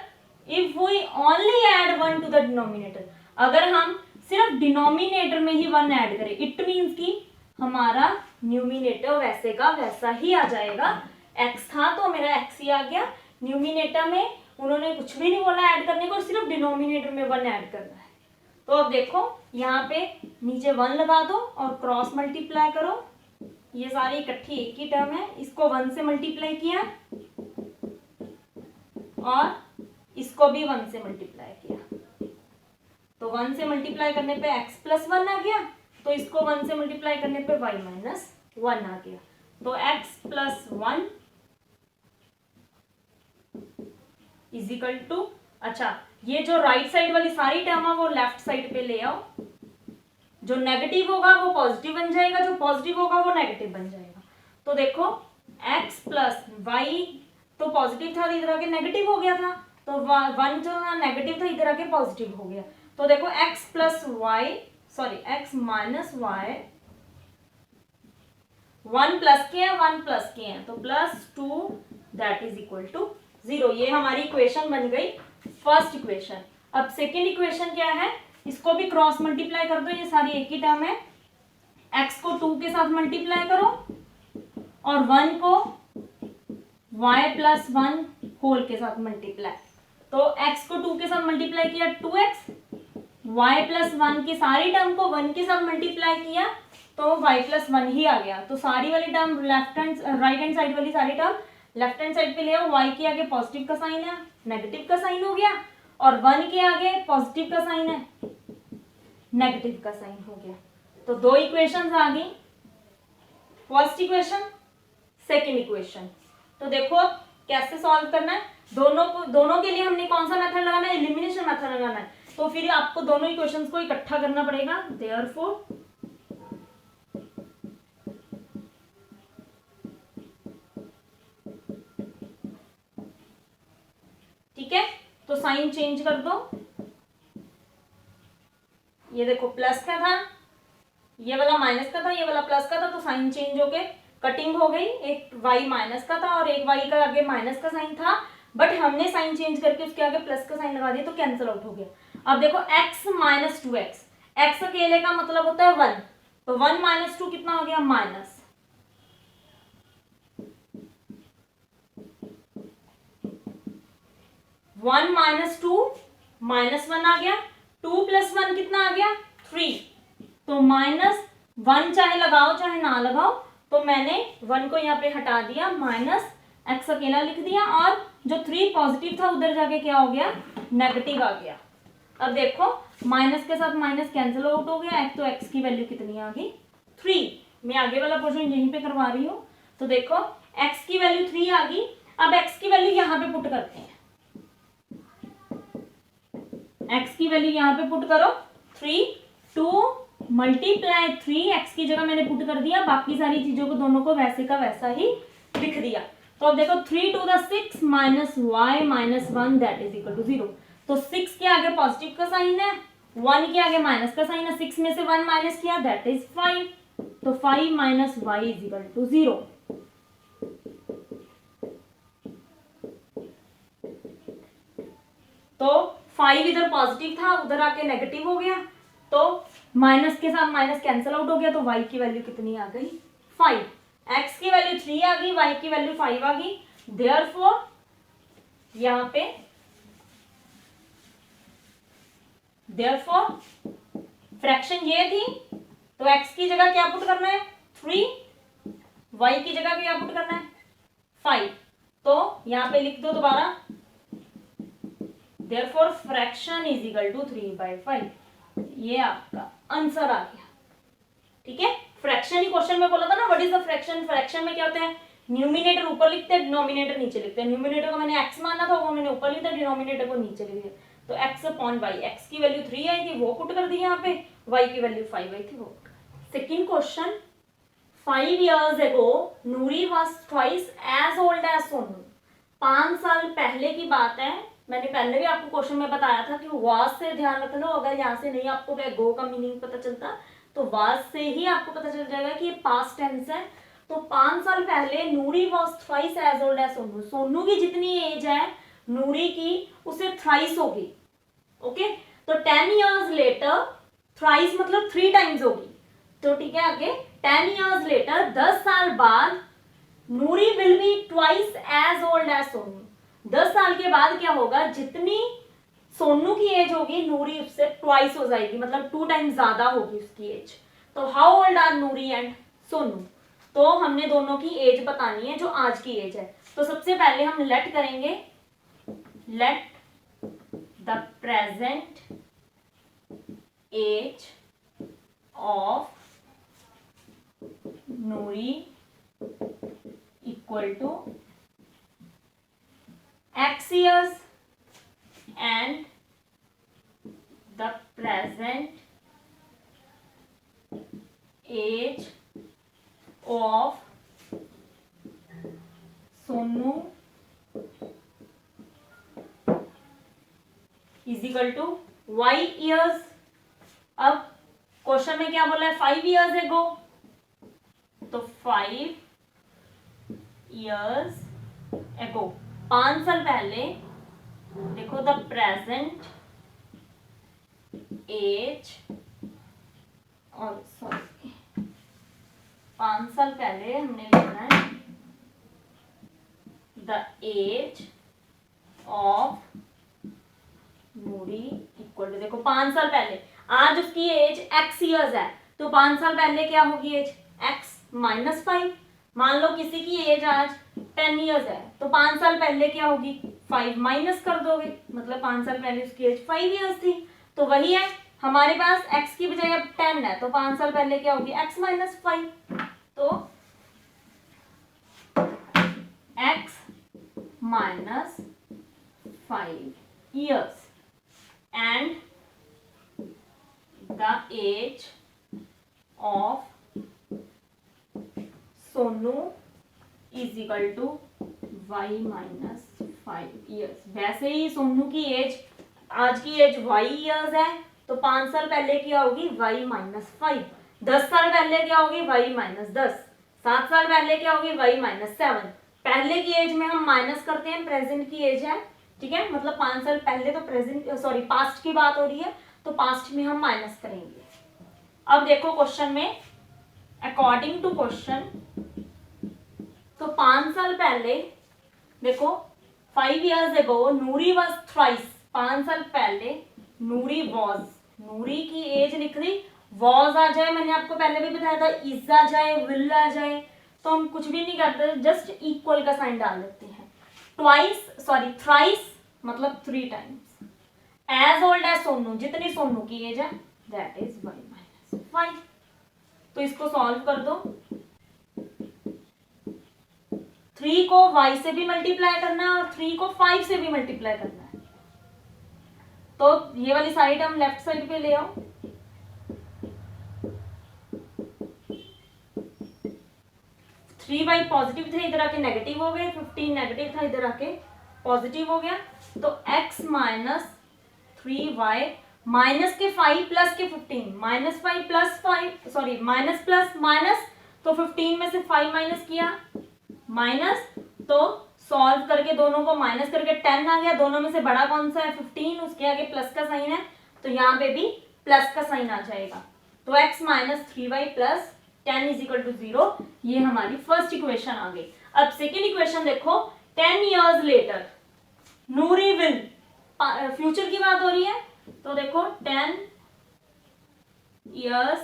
Speaker 1: if we only add 1 to the denominator, अगर हम सिर्फ डिनोमिनेटर में ही 1 ऐड करें। इट मीन्स कि हमारा न्यूमिनेटर वैसे का वैसा ही आ जाएगा, x था तो मेरा x ही आ गया, न्यूमिनेटर में उन्होंने कुछ भी नहीं बोला ऐड करने को, सिर्फ डिनोमिनेटर में 1 ऐड करना है। तो अब देखो यहाँ पे नीचे 1 लगा दो और क्रॉस मल्टीप्लाई करो, ये सारी इकट्ठी एक ही टर्म है, इसको 1 से मल्टीप्लाई किया और इसको भी 1 से मल्टीप्लाई किया, तो 1 से मल्टीप्लाई करने पे x प्लस 1 आ गया, तो इसको 1 से मल्टीप्लाई करने पे y माइनस 1 आ गया, तो x plus 1 is equal to, अच्छा ये जो राइट साइड वाली सारी टर्म है वो लेफ्ट साइड पे ले आओ, जो नेगेटिव होगा वो पॉजिटिव बन जाएगा, जो पॉजिटिव होगा वो नेगेटिव बन जाएगा। तो देखो x प्लस वाई तो पॉजिटिव था, इधर आके नेगेटिव हो गया था, तो 1 जो नेगेटिव था इधर आके पॉजिटिव हो गया, तो देखो x plus y sorry x minus y, 1 plus के हैं 1 प्लस के हैं, तो plus 2 that is equal to 0। ये हमारी इक्वेशन बन गई फर्स्ट इक्वेशन। अब सेकेंड इक्वेशन क्या है, इसको भी क्रॉस मल्टीप्लाई कर दो, ये सारी एक ही टर्म है, x को 2 के साथ मल्टीप्लाई करो और 1 को y प्लस 1 होल के साथ मल्टीप्लाई, तो x को 2 के साथ मल्टीप्लाई किया 2x, y प्लस 1 की सारी टर्म को 1 के साथ मल्टीप्लाई किया तो y प्लस 1 ही आ गया, तो सारी वाली term left hand right hand side वाली सारी टर्म लेफ्ट हैंड साइड पे ले आओ, y के आगे पॉजिटिव का साइन है, नेगेटिव का साइन हो गया, और 1 के आगे पॉजिटिव का साइन है, नेगेटिव का साइन हो गया, तो 2 इक्वेशंस आ गई, फर्स्ट इक्वेशन सेकेंड इक्वेशन। तो देखो कैसे सॉल्व करना है, दोनों के लिए हमने कौन सा मेथड लगाना है, एलिमिनेशन मेथड लगाना है, तो फिर आपको दोनों इक्वेशंस को इकट्ठा करना पड़ेगा, देयरफॉर ठीक है, तो साइन चेंज कर दो, ये देखो प्लस का था, ये वाला माइनस का था, ये वाला प्लस का था, तो साइन चेंज होके कटिंग हो गई, एक y माइनस का था और एक y का आगे माइनस का साइन था, बट हमने साइन चेंज करके उसके आगे प्लस का साइन लगा दिया तो कैंसिल आउट हो गया। अब देखो x माइनस 2x, x अकेले का मतलब होता है 1, तो 1 माइनस 2 कितना हो गया माइनस, 1 माइनस 2 माइनस 1 आ गया, 2 प्लस 1 कितना आ गया 3, तो माइनस 1 चाहे लगाओ चाहे ना लगाओ, तो मैंने 1 को यहाँ पे हटा दिया, माइनस x अकेला लिख दिया, और जो 3 पॉजिटिव था उधर जाके क्या हो गया नेगेटिव आ गया। अब देखो माइनस के साथ माइनस कैंसिल आउट हो गया, तो x की वैल्यू कितनी आ गई 3। मैं आगे वाला पोर्शन यहीं पे करवा रही हूँ, तो देखो x की वैल्यू 3 आ गई। अब x की वैल्यू यहाँ पे पुट करते हैं, x की वैल्यू यहाँ पे पुट करो 3, 2 मल्टीप्लाई 3, x की जगह मैंने पुट कर दिया, बाकी सारी चीजों को दोनों को वैसे का वैसा ही लिख दिया। तो अब देखो 3 to the 6 minus y minus 1 that is equal to 0, तो 6 के आगे पॉजिटिव का साइन है, 1 के आगे माइनस का साइन है, 6 में से 1 माइनस किया दैट इज 5, तो 5 minus y is equal to 0। तो 5 इधर पॉजिटिव था उधर आके नेगेटिव हो गया, तो माइनस के साथ माइनस कैंसिल आउट हो गया, तो y की वैल्यू कितनी आ गई 5, x की वैल्यू 3 आ गई, y की वैल्यू 5 आ गई, देयरफॉर यहां पे देयरफॉर फ्रैक्शन ये थी, तो x की जगह क्या पुट करना है 3, y की जगह क्या पुट करना है 5, तो यहां पे लिख दो दोबारा, therefore fraction is equal to 3/5, ये आपका आंसर आ गया। ठीक है, फ्रैक्शन ही क्वेश्चन में बोला था ना, what is the fraction, fraction में क्या होते हैं न्यूमिनेटर ऊपर लिखते हैं डिनोमिनेटर नीचे लिखते हैं, न्यूमिनेटर को मैंने x माना था वो मैंने ऊपर लिखा, डिनोमिनेटर को नीचे लिख दिया, तो x अपॉन y, x की वैल्यू 3 आई थी वो पुट कर दी यहाँ पे, y की वैल्यू 5 आई थी वो। Second question, 5 years ago Noori was twice as old as Sonu, 5 साल पहले की बात है, मैंने पहले भी आपको क्वेश्चन में बताया था कि वाज से ध्यान रखना, अगर यहाँ से नहीं आपको गो का मीनिंग पता चलता तो वाज से ही आपको पता चल जाएगा कि ये पास्ट टेंस है। तो 5 साल पहले Noori was thrice as old as Sonu, Sonu की जितनी एज है नूरी की उसे थ्राइस होगी। ओके, तो 10 years लेटर, थ्राइस मतलब 3 टाइम्स होगी, तो ठीक है आगे 10 years लेटर, 10 साल बाद Noori will be twice as old as Sonu, 10 साल के बाद क्या होगा, जितनी सोनू की एज होगी नूरी उससे ट्वाइस हो जाएगी, मतलब 2 टाइम्स ज्यादा होगी उसकी एज। तो how old are Noori and Sonu, तो हमने दोनों की एज बतानी है जो आज की एज है। तो सबसे पहले हम लेट करेंगे, let the present age of Noori equal to x years and the present age of Sonu is equal to y years। अब क्वेश्चन में क्या बोला है, 5 years एगो, तो 5 years एगो, 5 साल पहले, देखो द प्रेजेंट एज, और सॉरी 5 साल पहले हमने लिखना है the age of Noori equal to, देखो 5 साल पहले, आज उसकी एज x इयर्स है, तो 5 साल पहले क्या होगी एज x माइनस 5। मान लो किसी की एज आज 10 इयर्स है, तो 5 साल पहले क्या होगी 5 माइनस कर दोगे, मतलब 5 साल पहले उसकी एज 5 इयर्स थी। तो वही है हमारे पास x की बजाय अब 10 है, तो 5 साल पहले क्या होगी x माइनस 5, तो x minus 5 years and the age of Sonu is equal to y minus 5 years। वैसे ही सोनू की एज, आज की एज y years है, तो 5 साल पहले क्या होगी y माइनस 5, 10 साल पहले क्या होगी y माइनस 10, 7 साल पहले क्या होगी y माइनस 7। पहले की एज में हम माइनस करते हैं, प्रेजेंट की एज है, ठीक है, मतलब 5 साल पहले तो प्रेजेंट सॉरी पास्ट की बात हो रही है, तो पास्ट में हम माइनस करेंगे। अब देखो क्वेश्चन में, अकॉर्डिंग टू क्वेश्चन, तो 5 साल पहले देखो 5 years ago Noori was thrice, 5 साल पहले नूरी वॉज, नूरी की एज लिख रही, वॉज आ जाए, मैंने आपको पहले भी बताया था इज आ जाए, विल आ जाए, तो हम कुछ भी नहीं करते, जस्ट इक्वल का साइन डाल देते हैं। ट्वाइस सॉरी थ्राइस मतलब 3 times, age old as Sonu, जितनी सोनू की एज है दैट इज y माइनस 5। तो इसको सॉल्व कर दो, 3 को y से भी मल्टीप्लाई करना है और 3 को 5 से भी मल्टीप्लाई करना है, तो ये वाली साइड हम लेफ्ट साइड पे ले आओ, 3y पॉजिटिव थे, इधर आके नेगेटिव हो गए, 15 नेगेटिव था, इधर आके पॉजिटिव हो गया, तो x माइनस 3y माइनस के 5 प्लस के 15, minus 5 plus 5 sorry minus plus minus, तो 15 में से 5 माइनस किया माइनस, तो सॉल्व करके दोनों को माइनस करके 10 आ गया, दोनों में से बड़ा कौन सा है 15, उसके आगे प्लस का साइन है, तो यहाँ पे भी प्लस का साइन आ जाएगा, तो x minus 3y plus 10 is equal to 0, ये हमारी फर्स्ट इक्वेशन आ गई। अब सेकेंड इक्वेशन देखो, 10 years later Noori will, future की बात हो रही है, तो देखो 10 years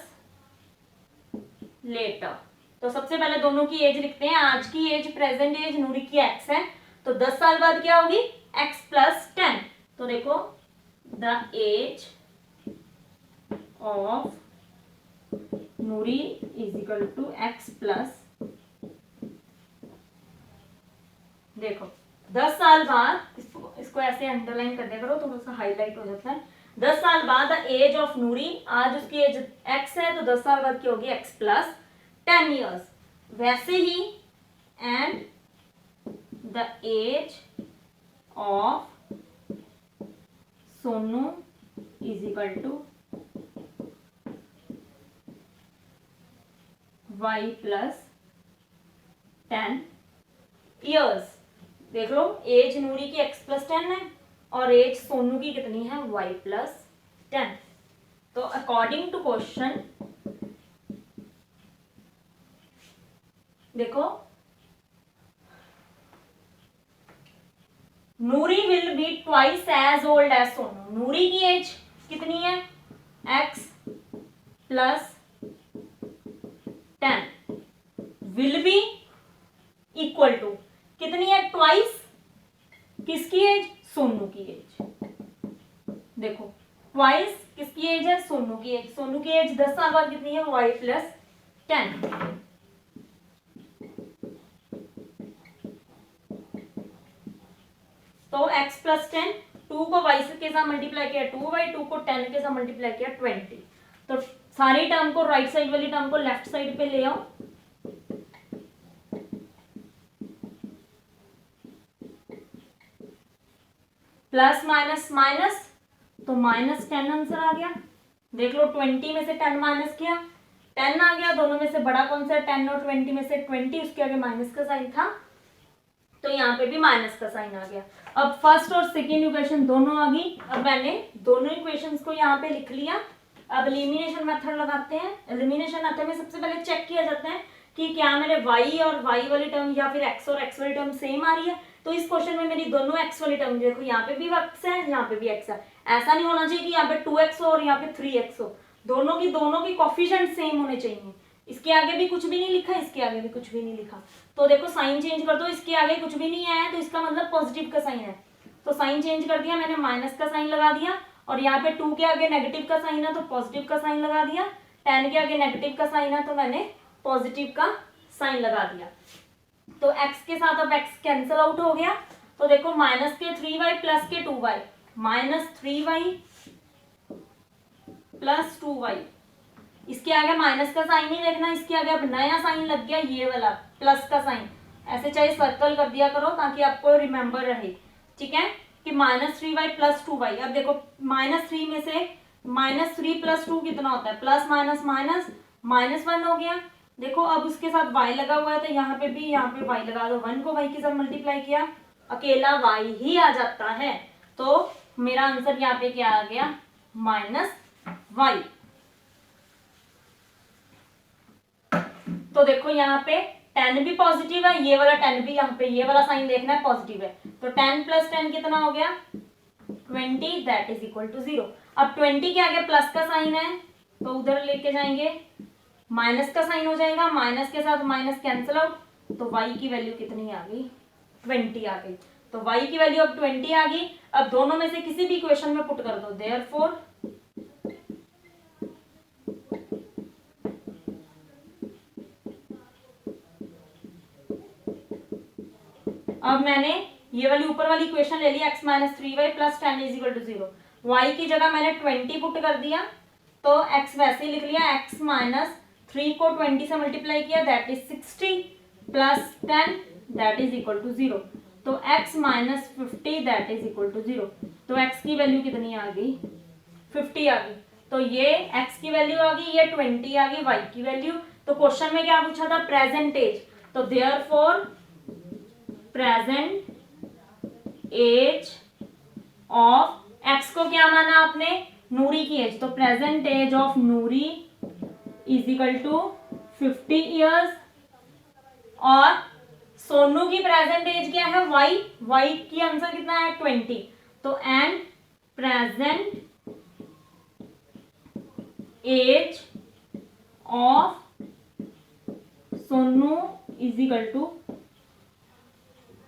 Speaker 1: लेटर, तो सबसे पहले दोनों की एज लिखते हैं, आज की एज प्रेजेंट एज नूरी की x है, तो 10 साल बाद क्या होगी x प्लस 10, तो देखो the age of Noori is equal to x plus, देखो 10 साल बाद, इसको ऐसे अंडरलाइन कर दिया करो, थोड़ा सा हाईलाइट हो जाता है, 10 साल बाद द एज ऑफ नूरी, आज उसकी एज x है, तो 10 साल बाद क्या होगी x प्लस 10 years। वैसे ही and the age of Sonu is equal to y plus 10 years. देख लो एज नूरी की x प्लस 10 है और एज सोनू की कितनी है y प्लस 10। तो अकॉर्डिंग टू क्वेश्चन देखो Noori will be twice as old as Sonu. Noori की एज कितनी है x plus 10 will be equal to कितनी है ट्वाइस किसकी एज सोनू की एज। देखो ट्वाइस किसकी एज है सोनू की एज। सोनू की एज 10 साल बाद कितनी है y प्लस 10। तो x प्लस 10 2 को y के साथ मल्टीप्लाई किया 2y 2 को 10 के साथ मल्टीप्लाई किया 20। तो सारी टर्म को राइट साइड वाली टर्म को लेफ्ट साइड पे ले आओ। प्लस माइनस माइनस तो माइनस 10 आंसर आ गया। देख लो 20 में से 10 माइनस किया 10 आ गया। दोनों में से बड़ा कौन सा है 10 और 20 में से 20 उसके आगे माइनस का साइन था तो यहाँ पे भी माइनस का साइन आ गया। अब फर्स्ट और सेकेंड इक्वेशन दोनों आ गई। अब मैंने दोनों इक्वेशंस को यहाँ पे लिख लिया। अब एलिमिनेशन मेथड लगाते हैं। एलिमिनेशन मेथड में सबसे पहले चेक किया जाता है कि क्या मेरे y और y वाली टर्म या फिर x और x वाली टर्म सेम आ रही है। तो इस क्वेश्चन में मेरी दोनों x वाली टर्म देखो यहाँ पे भी x है यहाँ पे भी x है। ऐसा नहीं होना चाहिए कि यहाँ पे 2x हो और यहाँ पे 3x हो। दोनों की कोफिशिएंट सेम होने चाहिए। इसके आगे भी कुछ भी नहीं लिखा इसके आगे भी कुछ भी नहीं लिखा। तो देखो साइन चेंज कर दो। इसके आगे कुछ भी नहीं आया तो इसका मतलब पॉजिटिव का साइन है। तो साइन चेंज कर दिया मैंने माइनस का साइन लगा दिया और यहाँ पे 2 के आगे नेगेटिव का साइन है तो पॉजिटिव का साइन लगा दिया। 10 के आगे नेगेटिव का साइन है तो मैंने पॉजिटिव का साइन लगा दिया। तो x के साथ अब x कैंसिल आउट हो गया। तो देखो माइनस के 3y प्लस के 2y minus 3y plus 2y। इसके आगे माइनस का साइन नहीं देखना। इसके आगे अब नया साइन लग गया ये वाला प्लस का साइन। ऐसे चाहे सर्कल कर दिया करो ताकि आपको रिमेंबर रहे। ठीक है कि माइनस 3y प्लस 2y। अब देखो माइनस 3 में से माइनस 3 प्लस 2 कितना होता है प्लस माइनस माइनस माइनस 1 हो गया। देखो अब उसके साथ y लगा हुआ है तो यहाँ पे भी यहाँ पे y लगा दो। 1 को y के साथ मल्टीप्लाई किया अकेला y ही आ जाता है। तो मेरा आंसर यहाँ पे क्या आ गया माइनस y। तो देखो यहाँ पे 10 भी पॉजिटिव है ये वाला 10 भी यहाँ पे ये वाला साइन देखना है पॉजिटिव है। तो 10 प्लस 10 कितना हो गया 20 दैट इज इक्वल टू 0। अब 20 के आगे प्लस का साइन है तो उधर लेके जाएंगे माइनस का साइन हो जाएगा। माइनस के साथ माइनस कैंसिल आउट तो y की वैल्यू कितनी आ गई 20 आ गई। तो y की वैल्यू अब 20 आ गई। अब दोनों में से किसी भी इक्वेशन में पुट कर दो। देयरफॉर अब मैंने ये वाली ऊपर वाली इक्वेशन ले ली x minus 3y plus 10 is equal to 0। y की जगह मैंने 20 पुट कर दिया तो x वैसे ही लिख लिया। x माइनस 3 को 20 से मल्टीप्लाई किया that is 60 plus 10 that is equal to 0। तो x minus 50 that is equal to 0। तो x की वैल्यू कितनी आ गई 50 आ गई। तो ये x की वैल्यू आ गई ये 20 आ गई y की वैल्यू। तो क्वेश्चन में क्या पूछा था प्रेजेंट एज। तो therefore present age of x को क्या माना आपने नूरी की एज। तो present age of Noori is equal to 50 years और सोनू की प्रेजेंट एज क्या है y की आंसर कितना है 20। तो and present age of Sonu is equal to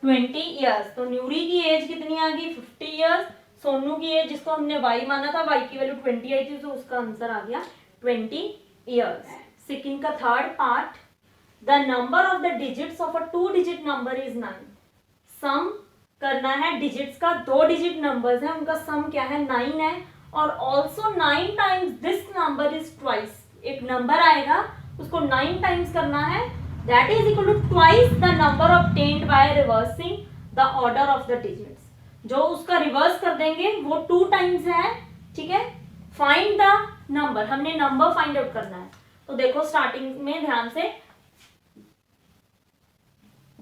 Speaker 1: 20 years. तो न्यूरी की एज कितनी आ गई 50 ईयर्स। सोनू की एज जिसको हमने y माना था y की वैल्यू 20 आई थी तो उसका आंसर आ गया 20 ईयर्स। सेकंड का third part the number of the digits of a 2 digit number is 9। सम करना है डिजिट्स का 2 डिजिट नंबर्स है उनका सम क्या है 9 है और also 9 times this number is twice. एक नंबर आएगा उसको 9 टाइम्स करना है that is equal to twice the number obtained by reversing the order of the digits। जो उसका रिवर्स कर देंगे वो 2 टाइम्स है, ठीक है। फाइंड द नंबर, हमने नंबर फाइंड आउट करना है। तो देखो स्टार्टिंग में ध्यान से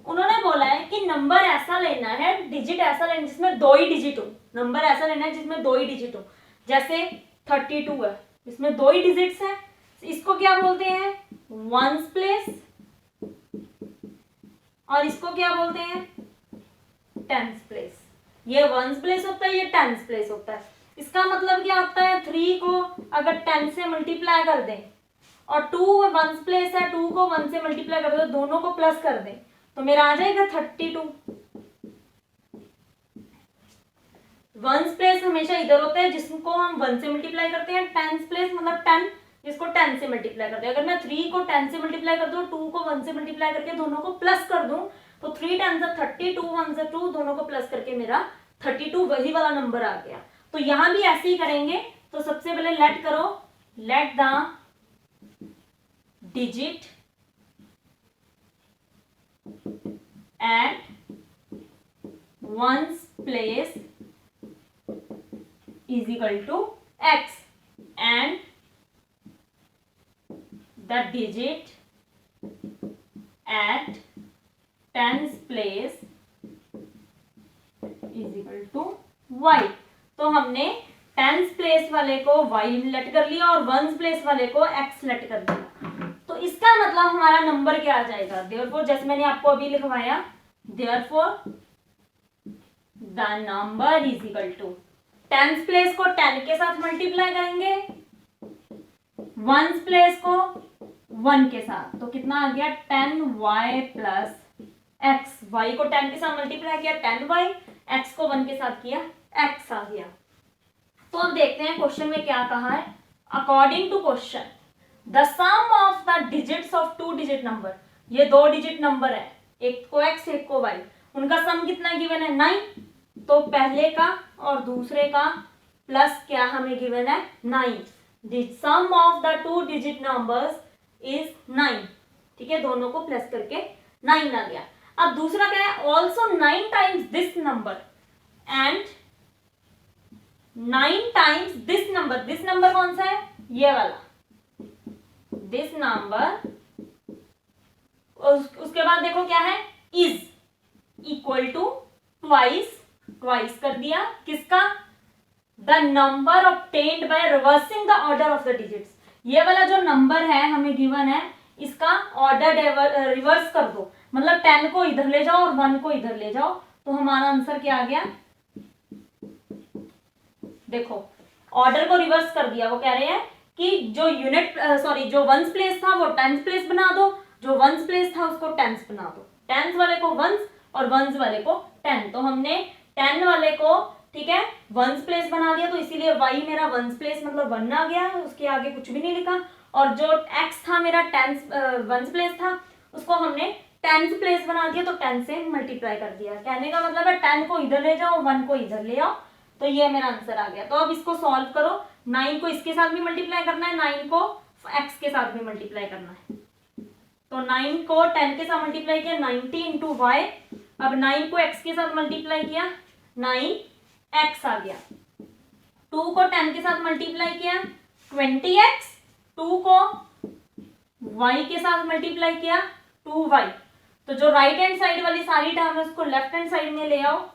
Speaker 1: उन्होंने बोला है कि नंबर ऐसा लेना है, डिजिट ऐसा लेना जिसमें 2 ही डिजिट हो, नंबर ऐसा लेना है जिसमें 2 ही डिजिट हो। जैसे 32 है, इसमें 2 ही डिजिट्स हैं, इसको क्या बोलते हैं, वंस प्लेस, और इसको क्या बोलते हैं, टेंस प्लेस। ये वंस प्लेस होता है, ये टेंस प्लेस होता है। इसका मतलब क्या होता है, 3 को अगर 10 से मल्टीप्लाई कर दें और 2 वंस प्लेस है, 2 को 1 से मल्टीप्लाई कर दो, दोनों को प्लस कर दें तो मेरा आ जाएगा 32। वंस प्लेस हमेशा इधर होता है जिसको हम 1 से मल्टीप्लाई करते हैं, टेंस प्लेस मतलब 10 जिसको 10 से मल्टीप्लाई करते हैं। अगर मैं 3 को 10 से मल्टीप्लाई कर दूं, 2 को 1 से मल्टीप्लाई करके दोनों को प्लस कर दूं तो 3 10 30, 2 1 2, दोनों को प्लस करके मेरा 32 वही वाला नंबर आ गया। तो यहां भी ऐसे ही करेंगे। तो सबसे पहले लेट करो, let the digit at ones place is equal to x and the digit at tens place is equal to y। तो हमने टेंस प्लेस वाले को y लेट कर लिया और वंस प्लेस वाले को x लेट कर दिया। तो इसका मतलब हमारा नंबर क्या आ जाएगा, देयरफॉर जैसे मैंने आपको अभी लिखवाया, therefore the number is equal to, tens place को 10 के साथ मल्टीप्लाई करेंगे, वंस प्लेस को 1 के साथ, तो कितना आ गया 10y प्लस एक्स। y को 10 के साथ मल्टीप्लाई किया 10y, x को 1 के साथ किया x आ गया। तो अब देखते हैं क्वेश्चन में क्या कहा है। According to question the sum of the digits of 2 digit number, ये 2 डिजिट नंबर है, एक को x एक को y, उनका सम कितना गिवन है 9। तो पहले का और दूसरे का प्लस क्या हमें गिवन है 9। The sum of the 2 digit numbers is 9, ठीक है, दोनों को प्लस करके 9 आ गया। अब दूसरा क्या है, also 9 times this number and 9 times this number. This number कौन सा है, ये वाला, दिस नंबर। उसके बाद देखो क्या है, is equal to twice, twice कर दिया किसका, the number obtained by reversing the order of the digits. ये वाला जो नंबर है हमें गिवन है, इसका ऑर्डर रिवर्स कर दो, मतलब 10 को इधर ले जाओ और 1 को इधर ले जाओ, तो हमारा आंसर क्या आ गया, देखो ऑर्डर को रिवर्स कर दिया। वो कह रहे हैं कि जो यूनिट जो वंस प्लेस था वो टेंस प्लेस बना दो, जो वंस प्लेस था उसको टेंस बना दो, टेंस वाले को वंस और वंस वाले को 10। तो हमने 10 वाले को, ठीक है, वंस प्लेस बना दिया, तो इसीलिए y मेरा वंस प्लेस मतलब 1 आ गया, उसके आगे कुछ भी नहीं लिखा। और जो x था मेरा टेंस वंस प्लेस था, उसको हमने टेंस प्लेस बना दिया, तो 10 से मल्टीप्लाई कर दिया। कहने का मतलब है 10 को इधर ले जाओ, 1 को इधर ले आओ, तो ये मेरा आंसर आ गया। तो अब इसको सॉल्व करो, 9 को इसके साथ भी मल्टीप्लाई करना है, 9 को x के साथ भी मल्टीप्लाई करना है। तो 9 को 10 के साथ मल्टीप्लाई किया 90 इंटू वाई, अब 9 को x के साथ मल्टीप्लाई किया 9x आ गया। 2 को 10 के साथ मल्टीप्लाई किया 20x, 2 को y के साथ मल्टीप्लाई किया 2y। तो जो राइट हैंड साइड वाली सारी टर्म है उसको लेफ्ट हैंड साइड में ले आओ,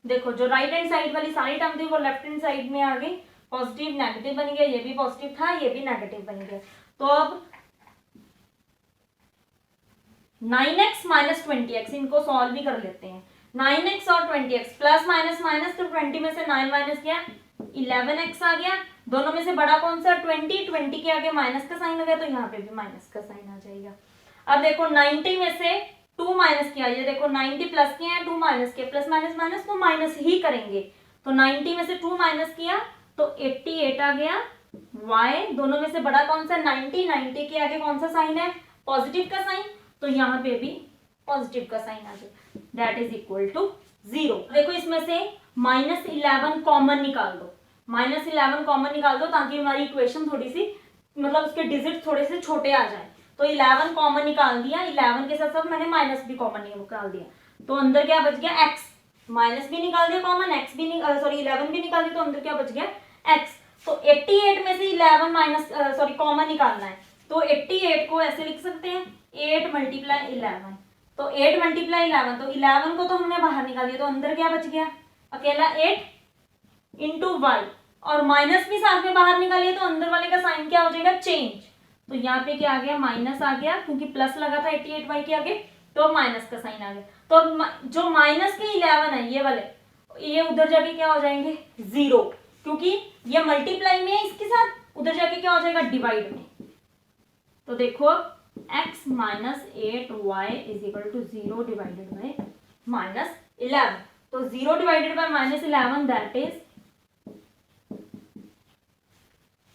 Speaker 1: देखो जो राइट हैंड साइड वाली सारी टर्म थी वो लेफ्ट हैंड साइड में आ गई, पॉजिटिव नेगेटिव बन गया, ये भी पॉजिटिव था ये भी नेगेटिव बन गया। तो अब 9x माइनस 20x इनको सॉल्व भी कर लेते हैं। 9x और 20x प्लस माइनस माइनस, तो 20 में से 9 माइनस किया 11x आ गया। दोनों में से बड़ा कौन सा 20, 20 के आगे माइनस का साइन हो गया, तो यहाँ पे भी माइनस का साइन आ जाएगा। अब देखो 90 में से 2 माइनस किया, ये देखो 90 प्लस किया है 2 माइनस किया, प्लस माइनस माइनस तो माइनस ही करेंगे। तो 90 में से 2 माइनस किया तो 88 आ गया। y दोनों में से बड़ा कौन सा 90, 90 के आगे कौन सा साइन है पॉजिटिव का साइन, तो यहाँ पे भी पॉजिटिव का साइन आ जाए, दैट इज इक्वल टू 0। देखो इसमें से -11 कॉमन निकाल दो, -11 कॉमन निकाल दो ताकि हमारी इक्वेशन थोड़ी सी मतलब उसके डिजिट थोड़े से छोटे आ जाए। तो 11 कॉमन निकाल दिया, 11 के साथ साथ मैंने माइनस भी कॉमन निकाल दिया, तो अंदर क्या बच गया x, माइनस भी निकाल दिया कॉमन, x भी 11 भी निकाल दिया, तो अंदर क्या बच गया x। तो 88 में से 11 माइनस कॉमन निकालना है, तो 88 को ऐसे लिख सकते हैं 8 मल्टीप्लाई 11, तो 8 मल्टीप्लाई 11, तो 11 को तो हमने बाहर निकाल दिया, तो अंदर क्या बच गया अकेला 8 इंटू वाई, और माइनस भी साथ में बाहर निकालिए, तो अंदर वाले का साइन क्या हो जाएगा चेंज, तो यहाँ पे क्या आ गया माइनस आ गया, क्योंकि प्लस लगा था 88 वाई के आगे, तो माइनस का साइन आ गया। तो जो माइनस के 11 है ये वाले, ये उधर जाके क्या हो जाएंगे 0, क्योंकि ये मल्टीप्लाई में है इसके साथ, उधर जाके क्या हो जाएगा डिवाइड में। तो देखो x minus 8y is equal to 0 divided by minus 11, तो 0 divided by minus 11 that is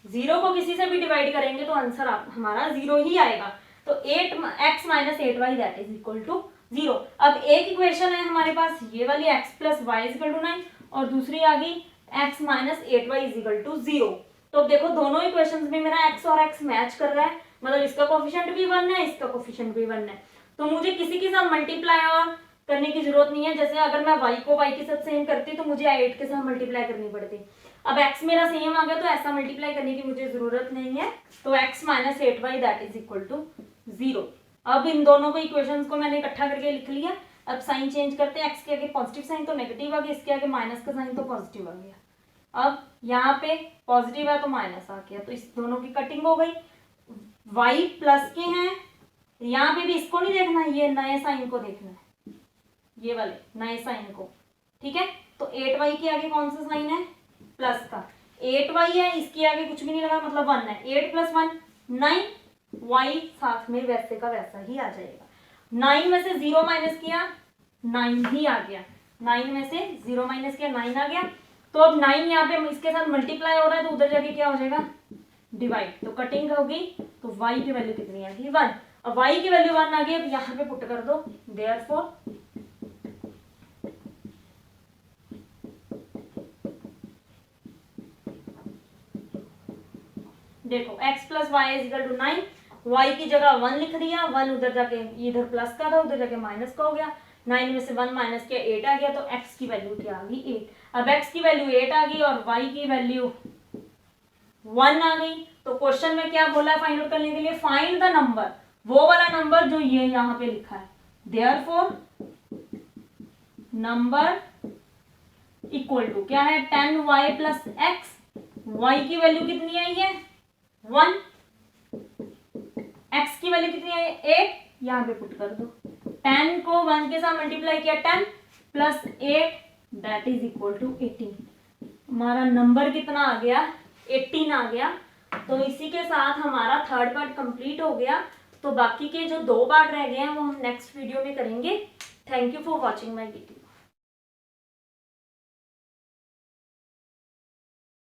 Speaker 1: 0 को किसी से भी डिवाइड करेंगे तो आंसर हमारा 0 ही आएगा, तो 8x minus 8y that is equal to 0। अब एक इक्वेशन है हमारे पास ये वाली x plus y is equal to 9, और दूसरी आ गई x minus 8y is equal to 0। तो देखो दोनों इक्वेशंस में मेरा x और x मैच कर रहा है, मतलब इसका कोफिशिएंट भी 1 है, इसका कोफिशिएंट भी 1 है, तो मुझे किसी के साथ मल्टीप्लाई और करने की जरूरत नहीं है। जैसे अगर मैं y को y के साथ सेम करती तो मुझे 8 के साथ मल्टीप्लाई करनी पड़ती, अब x मेरा सेम आ गया तो ऐसा मल्टीप्लाई करने की मुझे जरूरत नहीं है, तो x minus 8y that is equal to 0। अब इन दोनों को इक्वेशंस को मैंने इकट्ठा करके लिख लिया, अब साइन चेंज करते हैं, x के आगे पॉजिटिव साइन तो नेगेटिव आ गया, इसके आगे माइनस का साइन तो पॉजिटिव आ गया, अब यहाँ पे पॉजिटिव है तो माइनस आ गया, तो इस दोनों की कटिंग हो गई। y प्लस के हैं, यहाँ पे भी इसको नहीं देखना, ये नए साइन को देखना है, ये वाले नए साइन को, ठीक है। तो 8y के आगे कौन सा साइन है प्लस का, 8y है, इसके आगे कुछ भी नहीं लगा मतलब 1 है, 8 प्लस 1 9, y साथ में वैसे का वैसा ही आ जाएगा। 9 में से 0 माइनस किया 9 ही आ गया, 9 में से 0 माइनस किया 9 आ गया, तो अब 9 यहाँ पे इसके साथ मल्टीप्लाई हो रहा है, तो उधर जाके क्या हो जाएगा डिवाइड, तो कटिंग होगी, तो y की वैल्यू कितनी आ गई 1, अब y की वैल्यू 1 आ गई, अब यहाँ पे पुट कर दो, देयरफॉर देखो x plus y is equal to 9, y की जगह 1 लिख दिया, 1 उधर जाके इधर प्लस का था उधर जाके माइनस का हो गया, 9 में से 1 माइनस किया 8 आ गया, तो x की वैल्यू क्या आ गई 8। अब x की वैल्यू 8 आ गई और y की वैल्यू 1 आ गई, तो क्वेश्चन में क्या बोला है फाइंड आउट करने के लिए, फाइंड द नंबर, वो वाला नंबर जो ये यहाँ पे लिखा है, देयरफॉर नंबर इक्वल टू क्या है 10y प्लस x, y की वैल्यू कितनी आई है 1, x की वैल्यू कितनी है 8, यहाँ पे पुट कर दो, 10 को 1 के साथ मल्टीप्लाई किया 10 plus 8 that is equal to 18, हमारा नंबर कितना आ गया 18 आ गया। तो इसी के साथ हमारा थर्ड पार्ट कंप्लीट हो गया, तो बाकी के जो 2 पार्ट रह गए हैं वो हम नेक्स्ट वीडियो में करेंगे। Thank you for watching my video.